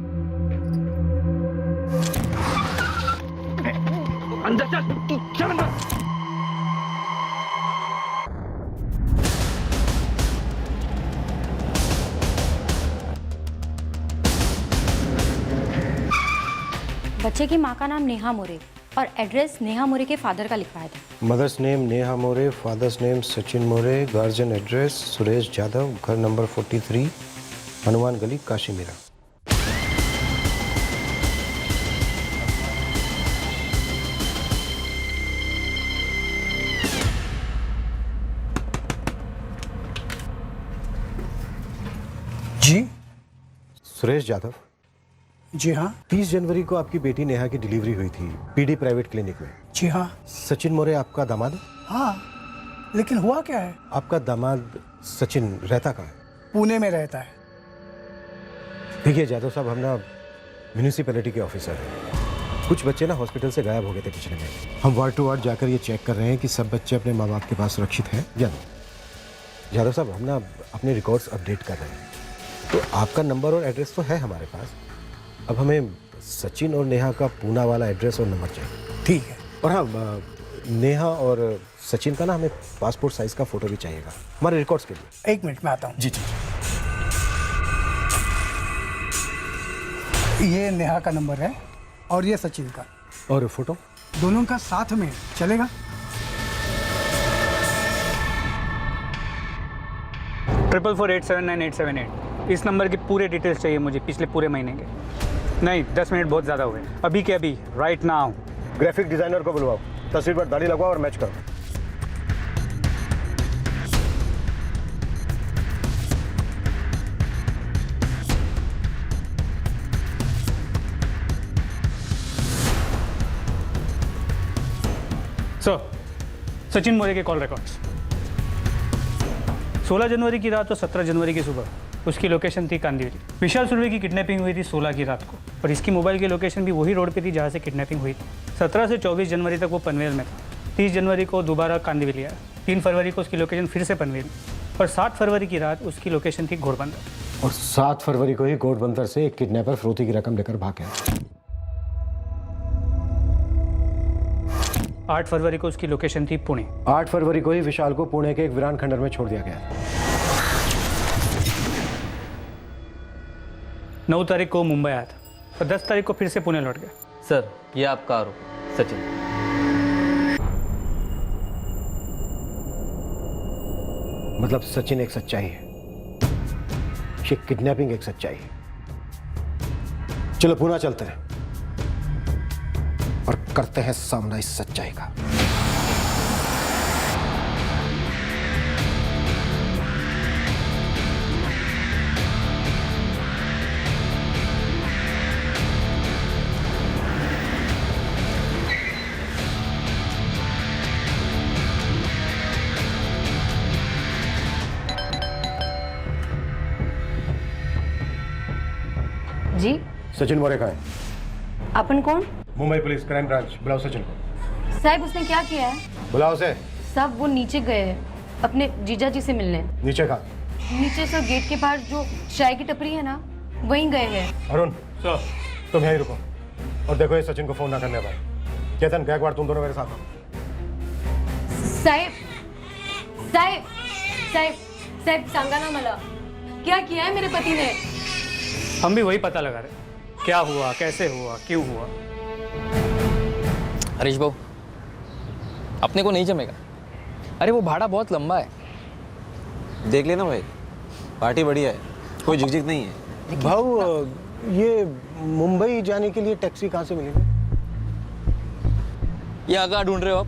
अंदर चल अंदर। बच्चे की माँ का नाम नेहा मोरे और एड्रेस नेहा मोरे के फादर का लिखवाया था। मदर्स नेम नेहा मोरे, father's name Sachin More, guardian address Suresh Jadhav, घर नंबर 43, हनुमान गली, काशीमीरा। जी सुरेश जाधव। जी हाँ। 30 जनवरी को आपकी बेटी नेहा की डिलीवरी हुई थी पीडी प्राइवेट क्लिनिक में। जी हाँ। सचिन मोरे आपका दामाद? हाँ, लेकिन हुआ क्या है? आपका दामाद सचिन रहता कहाँ है? पुणे में रहता है। देखिए जाधव साहब, हम ना म्यूनिसिपैलिटी के ऑफिसर हैं। कुछ बच्चे ना हॉस्पिटल से गायब हो गए थे पिछले महीने। हम वार्ड टू वार्ड जाकर ये चेक कर रहे हैं कि सब बच्चे अपने माँ बाप के पास सुरक्षित हैं या नहीं। जाधव साहब, हम ना अपने रिकॉर्ड्स अपडेट कर रहे हैं, तो आपका नंबर और एड्रेस तो है हमारे पास। अब हमें सचिन और नेहा का पूना वाला एड्रेस और नंबर चाहिए। ठीक है। और हाँ, नेहा और सचिन का ना हमें पासपोर्ट साइज का फोटो भी चाहिएगा हमारे रिकॉर्ड्स के लिए। 1 मिनट में आता हूँ। जी जी। ये नेहा का नंबर है और ये सचिन का। और फोटो दोनों का साथ में चलेगा? ट्रिपल 48797878। इस नंबर की पूरे डिटेल्स चाहिए मुझे, पिछले पूरे महीने के। नहीं, 10 मिनट बहुत ज़्यादा हुए। अभी के अभी, राइट नाउ। ग्राफिक डिजाइनर को बुलवाओ, तस्वीर पर दाढ़ी लगवाओ और मैच करो। सचिन मोरे के कॉल रिकॉर्ड्स। 16 जनवरी की रात और 17 जनवरी की सुबह उसकी लोकेशन थी कांदिवली। विशाल सुर्वे की किडनैपिंग हुई थी 16 की रात को और इसकी मोबाइल की लोकेशन भी वही रोड पे थी जहाँ से किडनैपिंग हुई थी। 17 से 24 जनवरी तक वो पनवेल में था। 30 जनवरी को दोबारा कांदिवली आया। 3 फरवरी को उसकी लोकेशन फिर से पनवेल में और 7 फरवरी की रात उसकी लोकेशन थी घोड़बंदर। और 7 फरवरी को ही घोड़बंदर से एक किडनैपर फिरौती की रकम लेकर भाग गया। 8 फरवरी को उसकी लोकेशन थी पुणे। 8 फरवरी को ही विशाल को पुणे के एक वीरान खंडर में छोड़ दिया गया। 9 तारीख को मुंबई आया था और 10 तारीख को फिर से पुणे लौट गया। सर, ये आपका आरोप सचिन। मतलब सचिन एक सच्चाई है, ये किडनैपिंग एक सच्चाई है। चलो पुणे चलते हैं और करते हैं सामना इस सच्चाई का। जी सचिन मोरे कहाँ है? अपन कौन? मुंबई पुलिस क्राइम ब्रांच, बुलाओ सचिन को। साहब उसने क्या किया है? बुलाओ उसे। साहब वो नीचे गए हैं अपने जीजा जी से मिलने। नीचे का? नीचे सर गेट के बाहर जो चाय की टपरी है ना, वहीं गए हैं। अरुण सर, तुम यहीं रुको और देखो ये सचिन को फोन ना करने पाए। चेतन, गायकवाड़, तुम दोनों मेरे साथ हो। साहेब साहेब साहेब साहेब सांगा ना मला, क्या किया है मेरे पति ने? हम भी वही पता लगा रहे, क्या हुआ, कैसे हुआ, क्यों हुआ। हरीश भाऊ, अपने को नहीं जमेगा। अरे वो भाड़ा बहुत लंबा है। देख लेना भाई, पार्टी बढ़िया है, कोई झिकझिक नहीं है। भाऊ, ये मुंबई जाने के लिए टैक्सी कहाँ से मिलेगी? ये कहाँ ढूंढ रहे हो आप?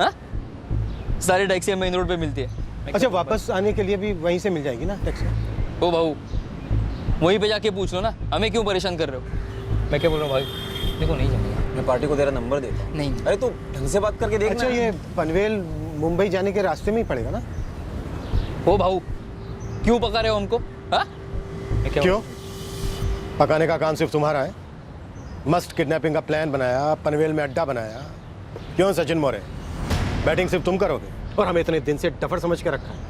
हाँ? सारी टैक्सी मेन रोड पे मिलती है। अच्छा, वापस आने के लिए भी वहीं से मिल जाएगी ना टैक्सी? ओ भाऊ, वहीं पे जाके पूछ लो ना, हमें क्यों परेशान कर रहे हो? मैं क्या बोल रहा हूँ भाई, देखो नहीं जमेगा। मैं पार्टी को तेरा नंबर देता हूँ। नहीं। अरे तू ढंग से बात करके देख। अच्छा, ये पनवेल मुंबई जाने के रास्ते में ही पड़ेगा ना? ओ भाऊ, क्यों पका रहे हो हमको? हाँ? क्यों? पकाने का काम सिर्फ तुम्हारा है? मस्त किडनैपिंग का प्लान बनाया, पनवेल में अड्डा बनाया। क्यों सचिन मौर्य? बैटिंग सिर्फ तुम करोगे और हमें इतने दिन से डफर समझ के रखा है।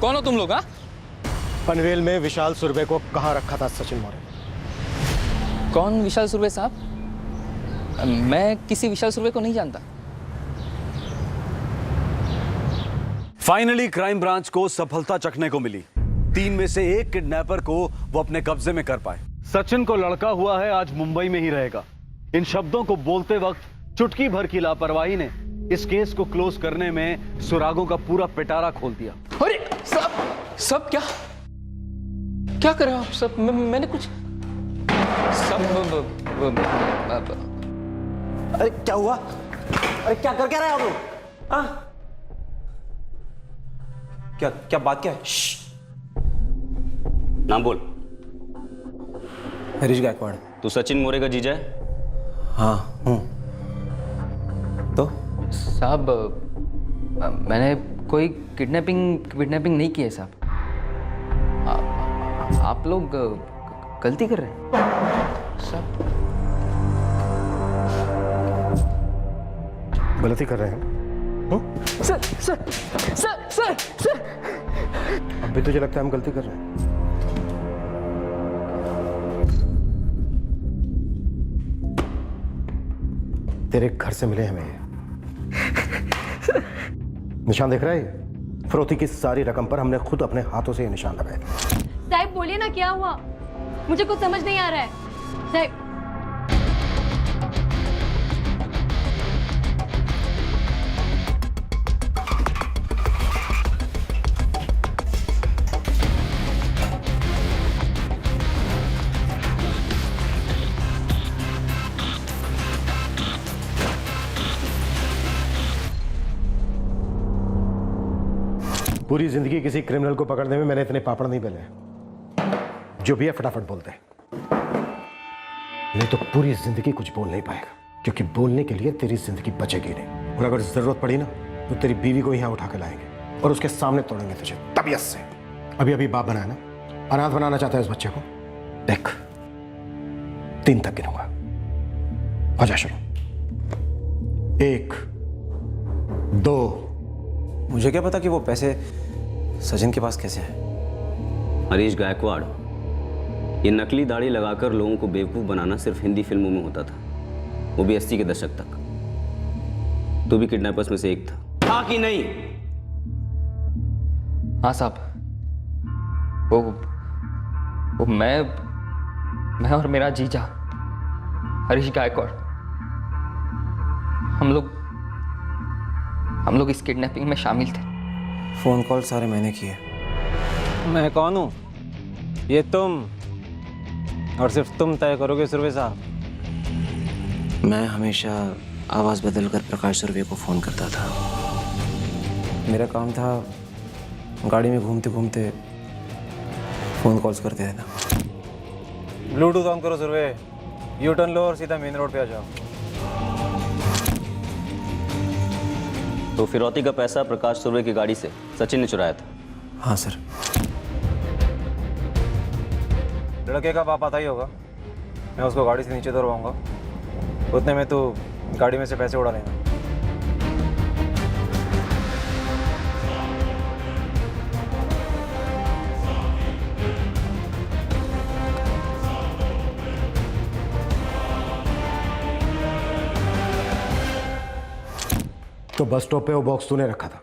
कौन हो तुम लोग? हाँ? पनवेल में विशाल सुरभे को कहाँ रखा था सचिन मौर्य? कौन विशाल सुरभे साहब? मैं किसी विशाल सुरभे को नहीं जानता। फाइनली क्राइम ब्रांच को सफलता चखने को मिली। 3 में से 1 किडनैपर को वो अपने कब्जे में कर पाए। सचिन को लड़का हुआ है, आज मुंबई में ही रहेगा। इन शब्दों को बोलते वक्त चुटकी भर की लापरवाही ने इस केस को क्लोज करने में सुरागों का पूरा पिटारा खोल दिया। अरे सब क्या कर रहे हो आप सब? मैंने कुछ अरे क्या हुआ? अरे क्या कर क्या रहे हो आप लोग? हाँ? क्या बात क्या है? नाम बोल। हरीश गायकवाड़। तू सचिन मौर्य का जीजा है? हाँ हूँ। तो साहब मैंने कोई किडनैपिंग नहीं की है साहब। आप लोग गलती कर रहे हैं साहब। गलती कर रहे हैं? सर अब भी तुझे लगता है हम गलती कर रहे हैं? तेरे घर से मिले हमें ये निशान दिख रहा है? फिरौती की सारी रकम पर हमने खुद अपने हाथों से ये निशान लगाए थे। साहब बोलिए ना क्या हुआ, मुझे कुछ समझ नहीं आ रहा है साहब। पूरी जिंदगी किसी क्रिमिनल को पकड़ने में मैंने इतने पापड़ नहीं बेले। जो भी है फटाफट बोलते हैं, नहीं तो पूरी जिंदगी कुछ बोल नहीं पाएगा, क्योंकि बोलने के लिए तेरी जिंदगी बचेगी नहीं। और अगर जरूरत पड़ी ना तो तेरी बीवी को यहां उठा के लाएंगे और उसके सामने तोड़ेंगे तुझे तबीयत से। अभी अभी बाप बनाया ना, अनाथ बनाना चाहता है उस बच्चे को। देख 3 तक गिनूंगा, हो जा शुरू। 1 2। मुझे क्या पता कि वो पैसे सचिन के पास कैसे हैं? हरीश गायकवाड़, ये नकली दाढ़ी लगाकर लोगों को बेवकूफ़ बनाना सिर्फ हिंदी फिल्मों में होता था, वो भी 80 के दशक तक। तू भी किडनैपर्स में से एक था। हाँ कि नहीं? हाँ साहब, वो मैं और मेरा जीजा हरीश गायकवाड़, हम लोग इस किडनैपिंग में शामिल थे। फोन कॉल सारे मैंने किए। मैं कौन हूँ? ये तुम, और सिर्फ तुम तय करोगे सुरभि साहब। मैं हमेशा आवाज़ बदलकर प्रकाश सुरभि को फ़ोन करता था। मेरा काम था गाड़ी में घूमते घूमते फ़ोन कॉल्स करते रहना। ब्लूटूथ ऑन करो सुरभि, यू टर्न लो और सीधा मेन रोड पे आ जाओ। तो फिरौती का पैसा प्रकाश सुरभि की गाड़ी से सचिन ने चुराया था? हाँ सर। लड़के का बाप आता ही होगा, मैं उसको गाड़ी से नीचे उतरवाऊंगा, उतने में तो गाड़ी में से पैसे उड़ा लेना। तो बस स्टॉप पे वो बॉक्स तूने रखा था?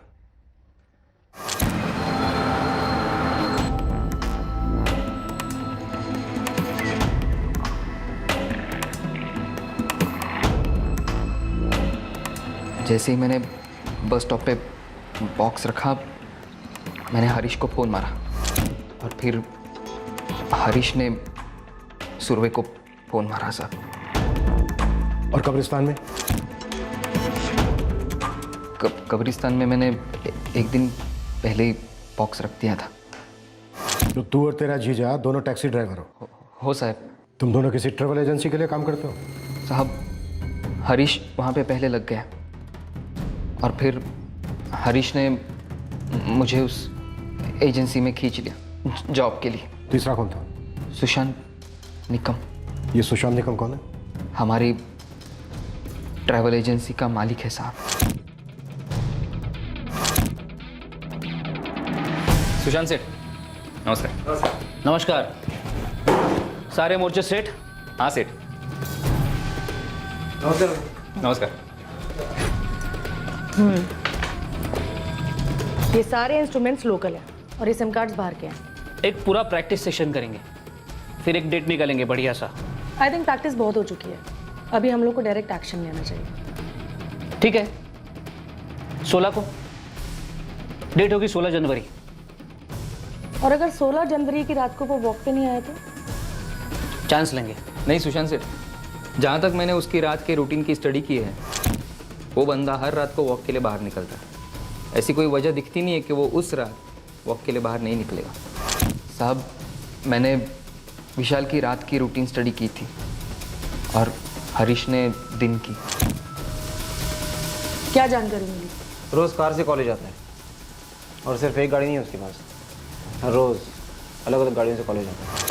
जैसे ही मैंने बस स्टॉप पे बॉक्स रखा, मैंने हरीश को फ़ोन मारा और फिर हरीश ने सुरभि को फ़ोन मारा साहब। और कब्रिस्तान में? कब्रिस्तान में मैंने एक दिन पहले ही बॉक्स रख दिया था। तो तू और तेरा जीजा दोनों टैक्सी ड्राइवर हो? हो साहब। तुम दोनों किसी ट्रैवल एजेंसी के लिए काम करते हो? साहब हरीश वहाँ पे पहले लग गया और फिर हरीश ने मुझे उस एजेंसी में खींच लिया जॉब के लिए। तीसरा कौन था? सुशांत निकम। ये सुशांत निकम कौन है? हमारी ट्रैवल एजेंसी का मालिक है साहब। सुशांत सेठ नमस्कार। नमस्कार। सारे मोर्चे सेठ? हाँ सेठ। नमस्कार। नमस्कार। ये सारे इंस्ट्रूमेंट्स लोकल हैं और ये सिम कार्ड्स बाहर के हैं। एक पूरा प्रैक्टिस सेशन करेंगे, फिर एक डेट निकालेंगे बढ़िया सा। आई थिंक प्रैक्टिस बहुत हो चुकी है, अभी हम लोग को डायरेक्ट एक्शन लेना चाहिए। ठीक है, 16 को डेट होगी, 16 जनवरी। और अगर 16 जनवरी की रात को वो वॉक पे नहीं आया तो? चांस लेंगे। नहीं सुशांत सेठ, जहाँ तक मैंने उसकी रात के रूटीन की स्टडी की है, वो बंदा हर रात को वॉक के लिए बाहर निकलता है। ऐसी कोई वजह दिखती नहीं है कि वो उस रात वॉक के लिए बाहर नहीं निकलेगा। साहब मैंने विशाल की रात की रूटीन स्टडी की थी और हरीश ने दिन की। क्या जानकारी मिली? रोज़ कार से कॉलेज आता है और सिर्फ एक गाड़ी नहीं है उसके पास, हर रोज़ अलग अलग गाड़ियों से कॉलेज आता है।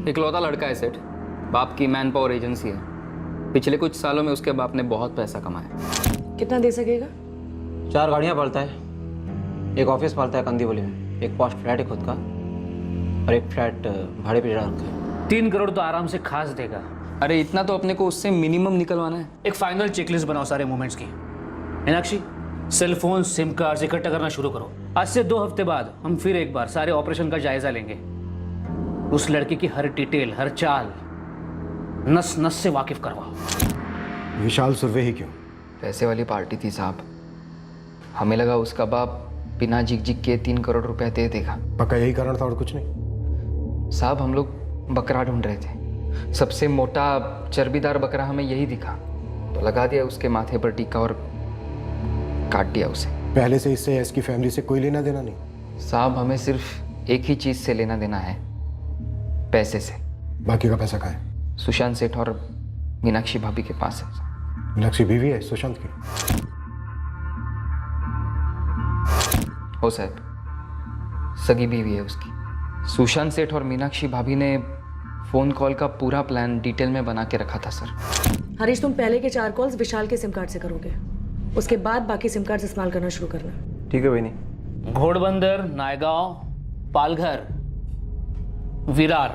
इकलौता लड़का है सेठ, बाप की मैन पावर एजेंसी है। पिछले कुछ सालों में उसके बाप ने बहुत पैसा कमाया। कितना दे सकेगा? 4 गाड़ियाँ पालता है, एक ऑफिस पालता है कांदीवली में, एक पॉश फ्लैट है खुद का और एक फ्लैट भाड़े पे चढ़ा रखा है। 3 करोड़ तो आराम से खास देगा। अरे इतना तो अपने को उससे मिनिमम निकलवाना है। एक फाइनल चेकलिस्ट बनाओ सारे मूवमेंट्स की। Meenakshi, cell phone SIM card इकट्ठा करना शुरू करो। आज से 2 हफ्ते बाद हम फिर एक बार सारे ऑपरेशन का जायजा लेंगे। उस लड़के की हर डिटेल, हर चाल नस नस से वाकिफ करवाओ। विशाल सुर्वे ही क्यों? पैसे वाली पार्टी थी साहब, हमें लगा उसका बाप बिना झिक झिक के 3 करोड़ रुपया दे देगा। पक्का यही कारण था और कुछ नहीं? साहब हम लोग बकरा ढूंढ रहे थे, सबसे मोटा चर्बीदार बकरा हमें यही दिखा, तो लगा दिया उसके माथे पर टीका और काट दिया उसे। पहले से इससे इसकी फैमिली से कोई लेना देना नहीं? साहब हमें सिर्फ एक ही चीज से लेना देना है, पैसे से। बाकी का पैसा कहाँ है? सुशांत सेठ और मीनाक्षी भाभी के पास है। मीनाक्षी बीवी है सुशांत की? हो साहब, सगी बीवी है उसकी। सुशांत सेठ और मीनाक्षी भाभी ने फोन कॉल का पूरा प्लान डिटेल में बना के रखा था सर। हरीश तुम पहले के 4 कॉल्स विशाल के सिम कार्ड से करोगे, उसके बाद बाकी सिम कार्ड इस्तेमाल करना शुरू करना। ठीक है भाई। नहीं, Ghodbunder, Naigaon, Palghar, Virar,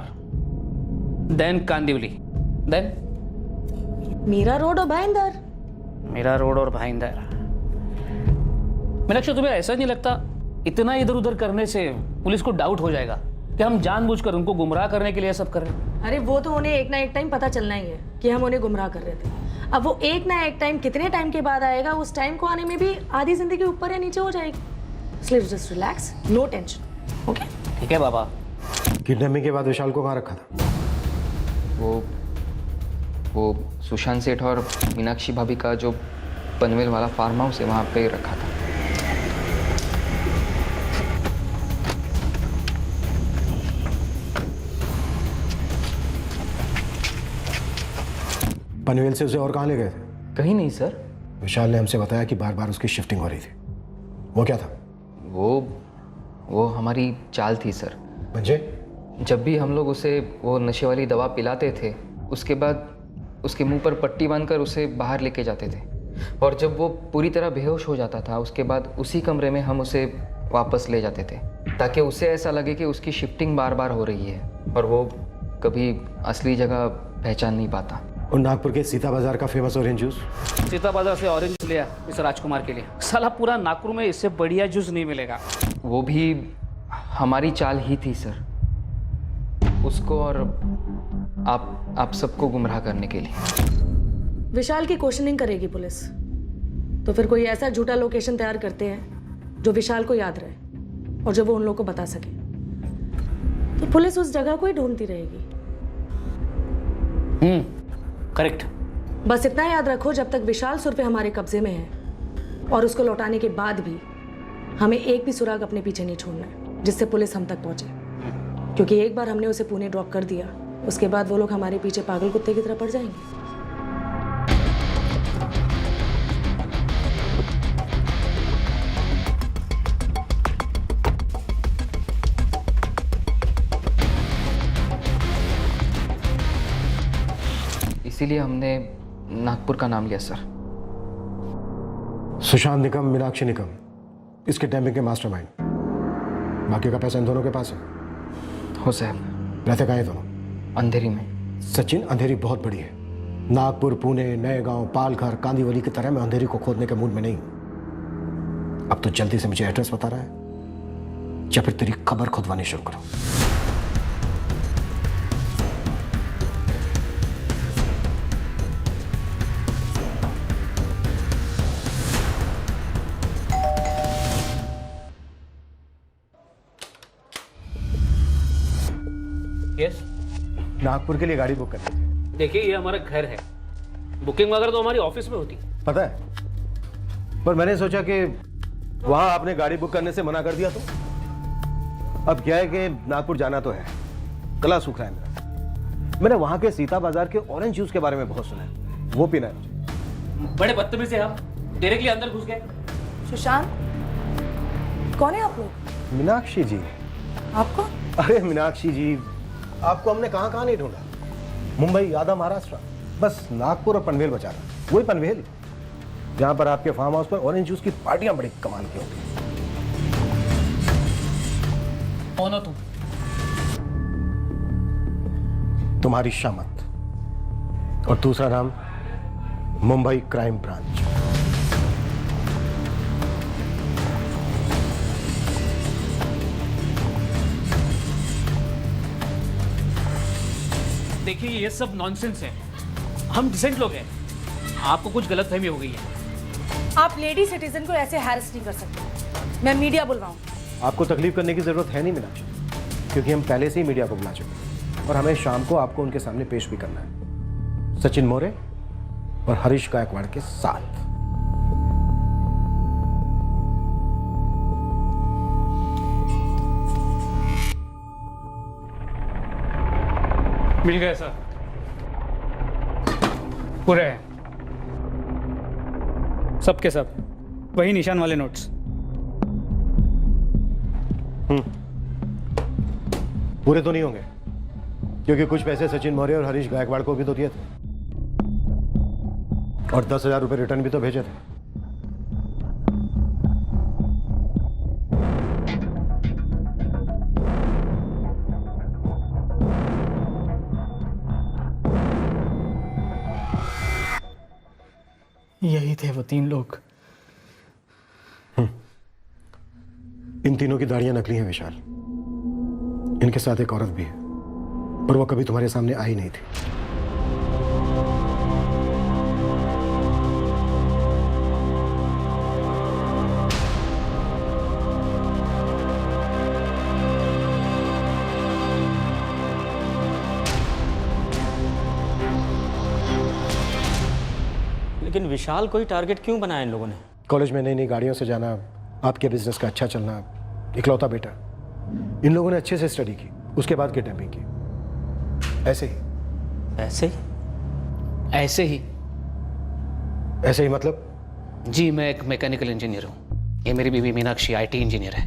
then Kandivali, then Mira road और भाईंदर। मीरा रोड और भाईंदर। मीनाक्षी, तुम्हें ऐसा नहीं लगता इतना इधर उधर करने से पुलिस को डाउट हो जाएगा कि हम जानबूझकर उनको गुमराह करने के लिए सब कर रहे हैं? अरे वो तो उन्हें एक ना एक टाइम पता चलना ही है कि हम उन्हें गुमराह कर रहे थे। अब वो एक ना एक टाइम कितने टाइम के बाद आएगा, उस टाइम को आने में भी आधी जिंदगी ऊपर या नीचे हो जाएगी। इसलिए just relax, no tension. Okay ठीक है बाबा। किडनैपिंग के बाद विशाल को कहाँ रखा था? वो सुशांत सेठ और मीनाक्षी भाभी का जो पनवेल वाला फार्म हाउस है वहाँ पे रखा था। पनवेल से उसे और कहाँ ले गए थे? कहीं नहीं सर। विशाल ने हमसे बताया कि बार बार उसकी शिफ्टिंग हो रही थी। वो क्या था? वो हमारी चाल थी सर। म्हणजे? जब भी हम लोग उसे वो नशे वाली दवा पिलाते थे, उसके बाद उसके मुंह पर पट्टी बांधकर उसे बाहर लेके जाते थे, और जब वो पूरी तरह बेहोश हो जाता था उसके बाद उसी कमरे में हम उसे वापस ले जाते थे, ताकि उसे ऐसा लगे कि उसकी शिफ्टिंग बार बार हो रही है और वो कभी असली जगह पहचान नहीं पाता। और नागपुर के सीता बाजार का फेमस ऑरेंज जूस? सीता बाजार से ऑरेंज लिया इस राजकुमार के लिए। साला पूरा नागपुर में इससे बढ़िया जूस नहीं मिलेगा। वो भी हमारी चाल ही थी सर, उसको और आप सबको गुमराह करने के लिए। विशाल की क्वेश्चनिंग करेगी पुलिस, तो फिर कोई ऐसा झूठा लोकेशन तैयार करते हैं जो विशाल को याद रहे और जो वो उन लोगों को बता सके, तो पुलिस उस जगह को ही ढूंढती रहेगी। करेक्ट। बस इतना याद रखो, जब तक विशाल सुर्वे हमारे कब्जे में है और उसको लौटाने के बाद भी हमें एक भी सुराग अपने पीछे नहीं छोड़ना है जिससे पुलिस हम तक पहुंचे, क्योंकि एक बार हमने उसे पुणे ड्रॉप कर दिया, उसके बाद वो लोग हमारे पीछे पागल कुत्ते की तरह पड़ जाएंगे। इसीलिए हमने नागपुर का नाम लिया सर। सुशांत निकम, मीनाक्षी निकम, इसके डैमिंग के मास्टरमाइंड। बाकी का पैसा इन दोनों के पास है। हो साहब। रहते कहाँ हैं दोनों? अंधेरी में। सचिन, अंधेरी बहुत बड़ी है। नागपुर, पुणे, नए गांव, पालघर, कांदीवली की तरह मैं अंधेरी को खोदने के मूड में नहीं हूं। अब तो जल्दी से मुझे एड्रेस बता रहा है या फिर तेरी खबर खुदवानी शुरू करो। यस, नागपुर के लिए गाड़ी बुक करनी थी। देखिए ये हमारा घर है, बुकिंग वगैरह तो हमारी ऑफिस में होती। पता है, पर मैंने सोचा कि वहां आपने गाड़ी बुक करने से मना कर दिया तो अब क्या है कि नागपुर जाना तो है, गला सूख रहा है मेरा। मैंने वहां के सीता बाजार के ऑरेंज जूस के बारे में बहुत सुना है, वो पीना है मुझे। बड़े बदतमीज हैं आप, डायरेक्टली अंदर घुस गए। सुशांत, कौन है आप लोग? मीनाक्षी जी। आपको? अरे मीनाक्षी जी, आपको हमने कहां कहां नहीं ढूंढा। मुंबई, यादव, महाराष्ट्र, बस नागपुर और पनवेल बचा रहा। वही पनवेल जहां पर आपके फार्म हाउस पर ऑरेंज जूस की पार्टियां बड़ी कमाल की होती। कौन हो तुम? तुम्हारी शामत, और दूसरा नाम मुंबई क्राइम ब्रांच। देखिए ये सब नॉनसेंस है, हम डिसेंट लोग हैं, आपको कुछ गलतफहमी हो गई है। आप लेडी सिटीजन को ऐसे हैरेस नहीं कर सकते। मैं मीडिया बुलवाऊं? आपको तकलीफ करने की जरूरत है नहीं मीनाक्षी, क्योंकि हम पहले से ही मीडिया को बुला चुके हैं और हमें शाम को आपको उनके सामने पेश भी करना है, सचिन मोरे और हरीश गायकवाड़ के साथ। मिल गए सर, पूरे हैं सब के सब, वही निशान वाले नोट्स। पूरे तो नहीं होंगे, क्योंकि कुछ पैसे सचिन मौर्य और हरीश गायकवाड़ को भी तो दिए थे और 10,000 रुपए रिटर्न भी तो भेजे थे। यही थे वो 3 लोग। इन तीनों की दाढ़ियां नकली हैं विशाल। इनके साथ एक औरत भी है, पर वो कभी तुम्हारे सामने आई नहीं थी। लेकिन विशाल कोई टारगेट क्यों बनाया इन लोगों ने? कॉलेज में नई नई गाड़ियों से जाना, आपके बिजनेस का अच्छा चलना, इकलौता बेटा। इन लोगों ने अच्छे से स्टडी की, उसके बाद किडनैपिंग की। ऐसे ही। ऐसे ही? ऐसे ही? ऐसे ही मतलब? जी, मैं एक मैकेनिकल इंजीनियर हूँ, ये मेरी बीवी मीनाक्षी आईटी इंजीनियर है।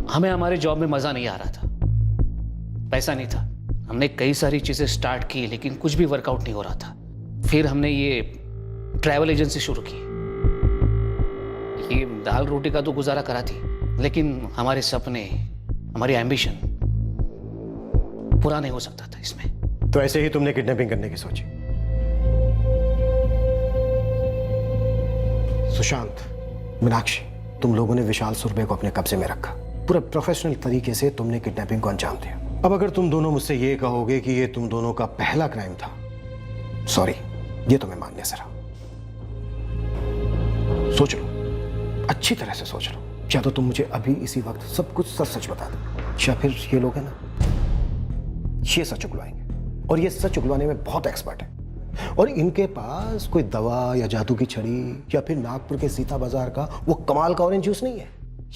हमें हमारे जॉब में मज़ा नहीं आ रहा था, पैसा नहीं था। हमने कई सारी चीज़ें स्टार्ट की लेकिन कुछ भी वर्कआउट नहीं हो रहा था। फिर हमने ये ट्रैवल एजेंसी शुरू की। ये दाल रोटी का तो गुजारा करा थी, लेकिन हमारे सपने, हमारी एम्बिशन पूरा नहीं हो सकता था इसमें। तो ऐसे ही तुमने किडनैपिंग करने की सोची? सुशांत, मीनाक्षी, तुम लोगों ने विशाल सुरभे को अपने कब्जे में रखा। पूरा प्रोफेशनल तरीके से तुमने किडनैपिंग को अंजाम दिया। अब अगर तुम दोनों मुझसे ये कहोगे कि ये तुम दोनों का पहला क्राइम था, सॉरी, ये तो मैं मानने से रहा। सोच लो, अच्छी तरह से सोच लो। या तो तुम मुझे अभी इसी वक्त सब कुछ सच सच बता दो, या फिर ये लोग हैं ना, ये सच उगलवाएंगे, और ये सच उगलवाने में बहुत एक्सपर्ट है। और इनके पास कोई दवा या जादू की छड़ी या फिर नागपुर के सीता बाजार का वो कमाल का ऑरेंज जूस नहीं है।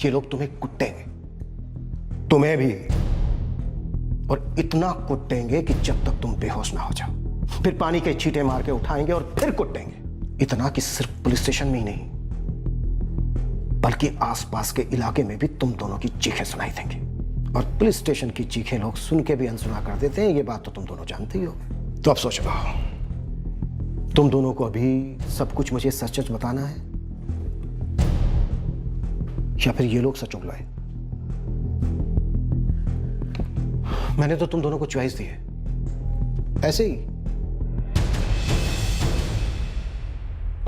ये लोग तुम्हें कुटेंगे, तुम्हें भी, और इतना कुटेंगे कि जब तक तुम बेहोश ना हो जाओ। फिर पानी के छींटे मार के उठाएंगे और फिर कुटेंगे। इतना कि सिर्फ पुलिस स्टेशन में ही नहीं बल्कि आसपास के इलाके में भी तुम दोनों की चीखें सुनाई देंगी। और पुलिस स्टेशन की चीखें लोग सुन के भी अनसुना कर देते हैं, ये बात तो तुम दोनों जानते ही हो। तो अब सोचो, तुम दोनों को अभी सब कुछ मुझे सच सच बताना है या फिर ये लोग सच उगलाए? मैंने तो तुम दोनों को चॉइस दी है, ऐसे ही।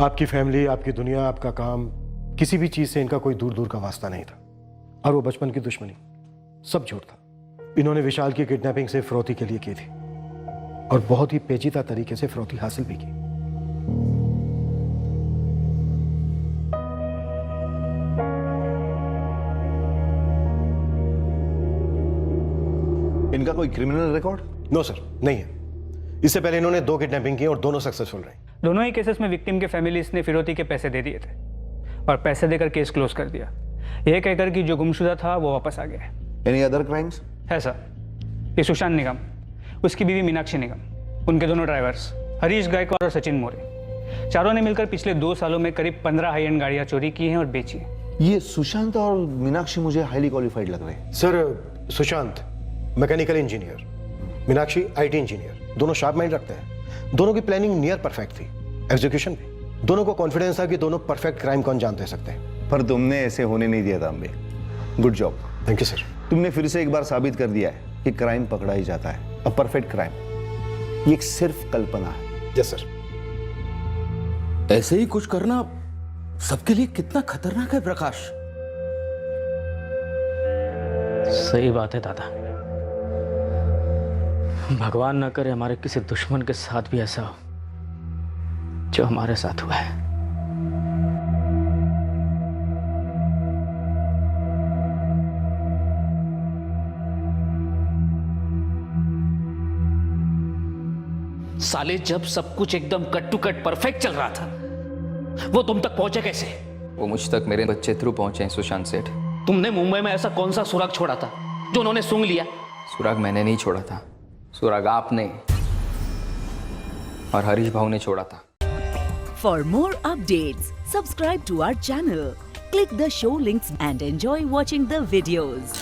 आपकी फैमिली, आपकी दुनिया, आपका काम, किसी भी चीज से इनका कोई दूर दूर का वास्ता नहीं था। और वो बचपन की दुश्मनी सब झूठ था। इन्होंने विशाल की किडनैपिंग से फिरौती के लिए की थी और बहुत ही पेचीदा तरीके से फिरौती हासिल भी की। इनका कोई क्रिमिनल रिकॉर्ड? नो सर, नहीं है। इससे पहले इन्होंने 2 किडनैपिंग की और दोनों सक्सेसफुल रही। दोनों ही केसेस में विक्टिम के फैमिलीज ने फिरौती के पैसे दे दिए थे और पैसे देकर केस क्लोज कर दिया, ये कहकर कि जो गुमशुदा था वो वापस आ गया। Any other crimes? है सर, ये सुशांत निगम, उसकी बीवी मीनाक्षी निगम, उनके दोनों ड्राइवर्स हरीश गायकवाड़ और सचिन मोरे, चारों ने मिलकर पिछले 2 सालों में करीब 15 हाई एंड गाड़ियां चोरी की हैं और बेची हैं। ये सुशांत और मीनाक्षी मुझे हाईली क्वालिफाइड लग रहे हैं। Sir, Sushant mechanical engineer, Meenakshi IT engineer, दोनों शार्प माइंड रखते हैं। दोनों की प्लानिंग नियर परफेक्ट थी, एग्जीक्यूशन भी। दोनों को कॉन्फिडेंस था कि दोनों परफेक्ट क्राइम को अंजाम दे सकते हैं। पर तुमने ऐसे होने नहीं दिया तांबे। Good job. Thank you sir. तुमने फिर से एक बार साबित कर दिया है कि क्राइम पकड़ा ही जाता है। अ परफेक्ट क्राइम ये एक सिर्फ कल्पना है। Yes sir. ऐसे ही कुछ करना सबके लिए कितना खतरनाक है प्रकाश। सही बात है दादा, भगवान ना करे हमारे किसी दुश्मन के साथ भी ऐसा हो जो हमारे साथ हुआ है। साले, जब सब कुछ एकदम कट टू कट परफेक्ट चल रहा था, वो तुम तक पहुंचे कैसे? वो मुझ तक मेरे बच्चे थ्रू पहुंचे हैं सुशांत सेठ। तुमने मुंबई में ऐसा कौन सा सुराग छोड़ा था जो उन्होंने सूंघ लिया? सुराग मैंने नहीं छोड़ा था, सुराग आपने और हरीश भाऊ ने छोड़ा था। For more updates, subscribe to our channel, click the show links and enjoy watching the videos.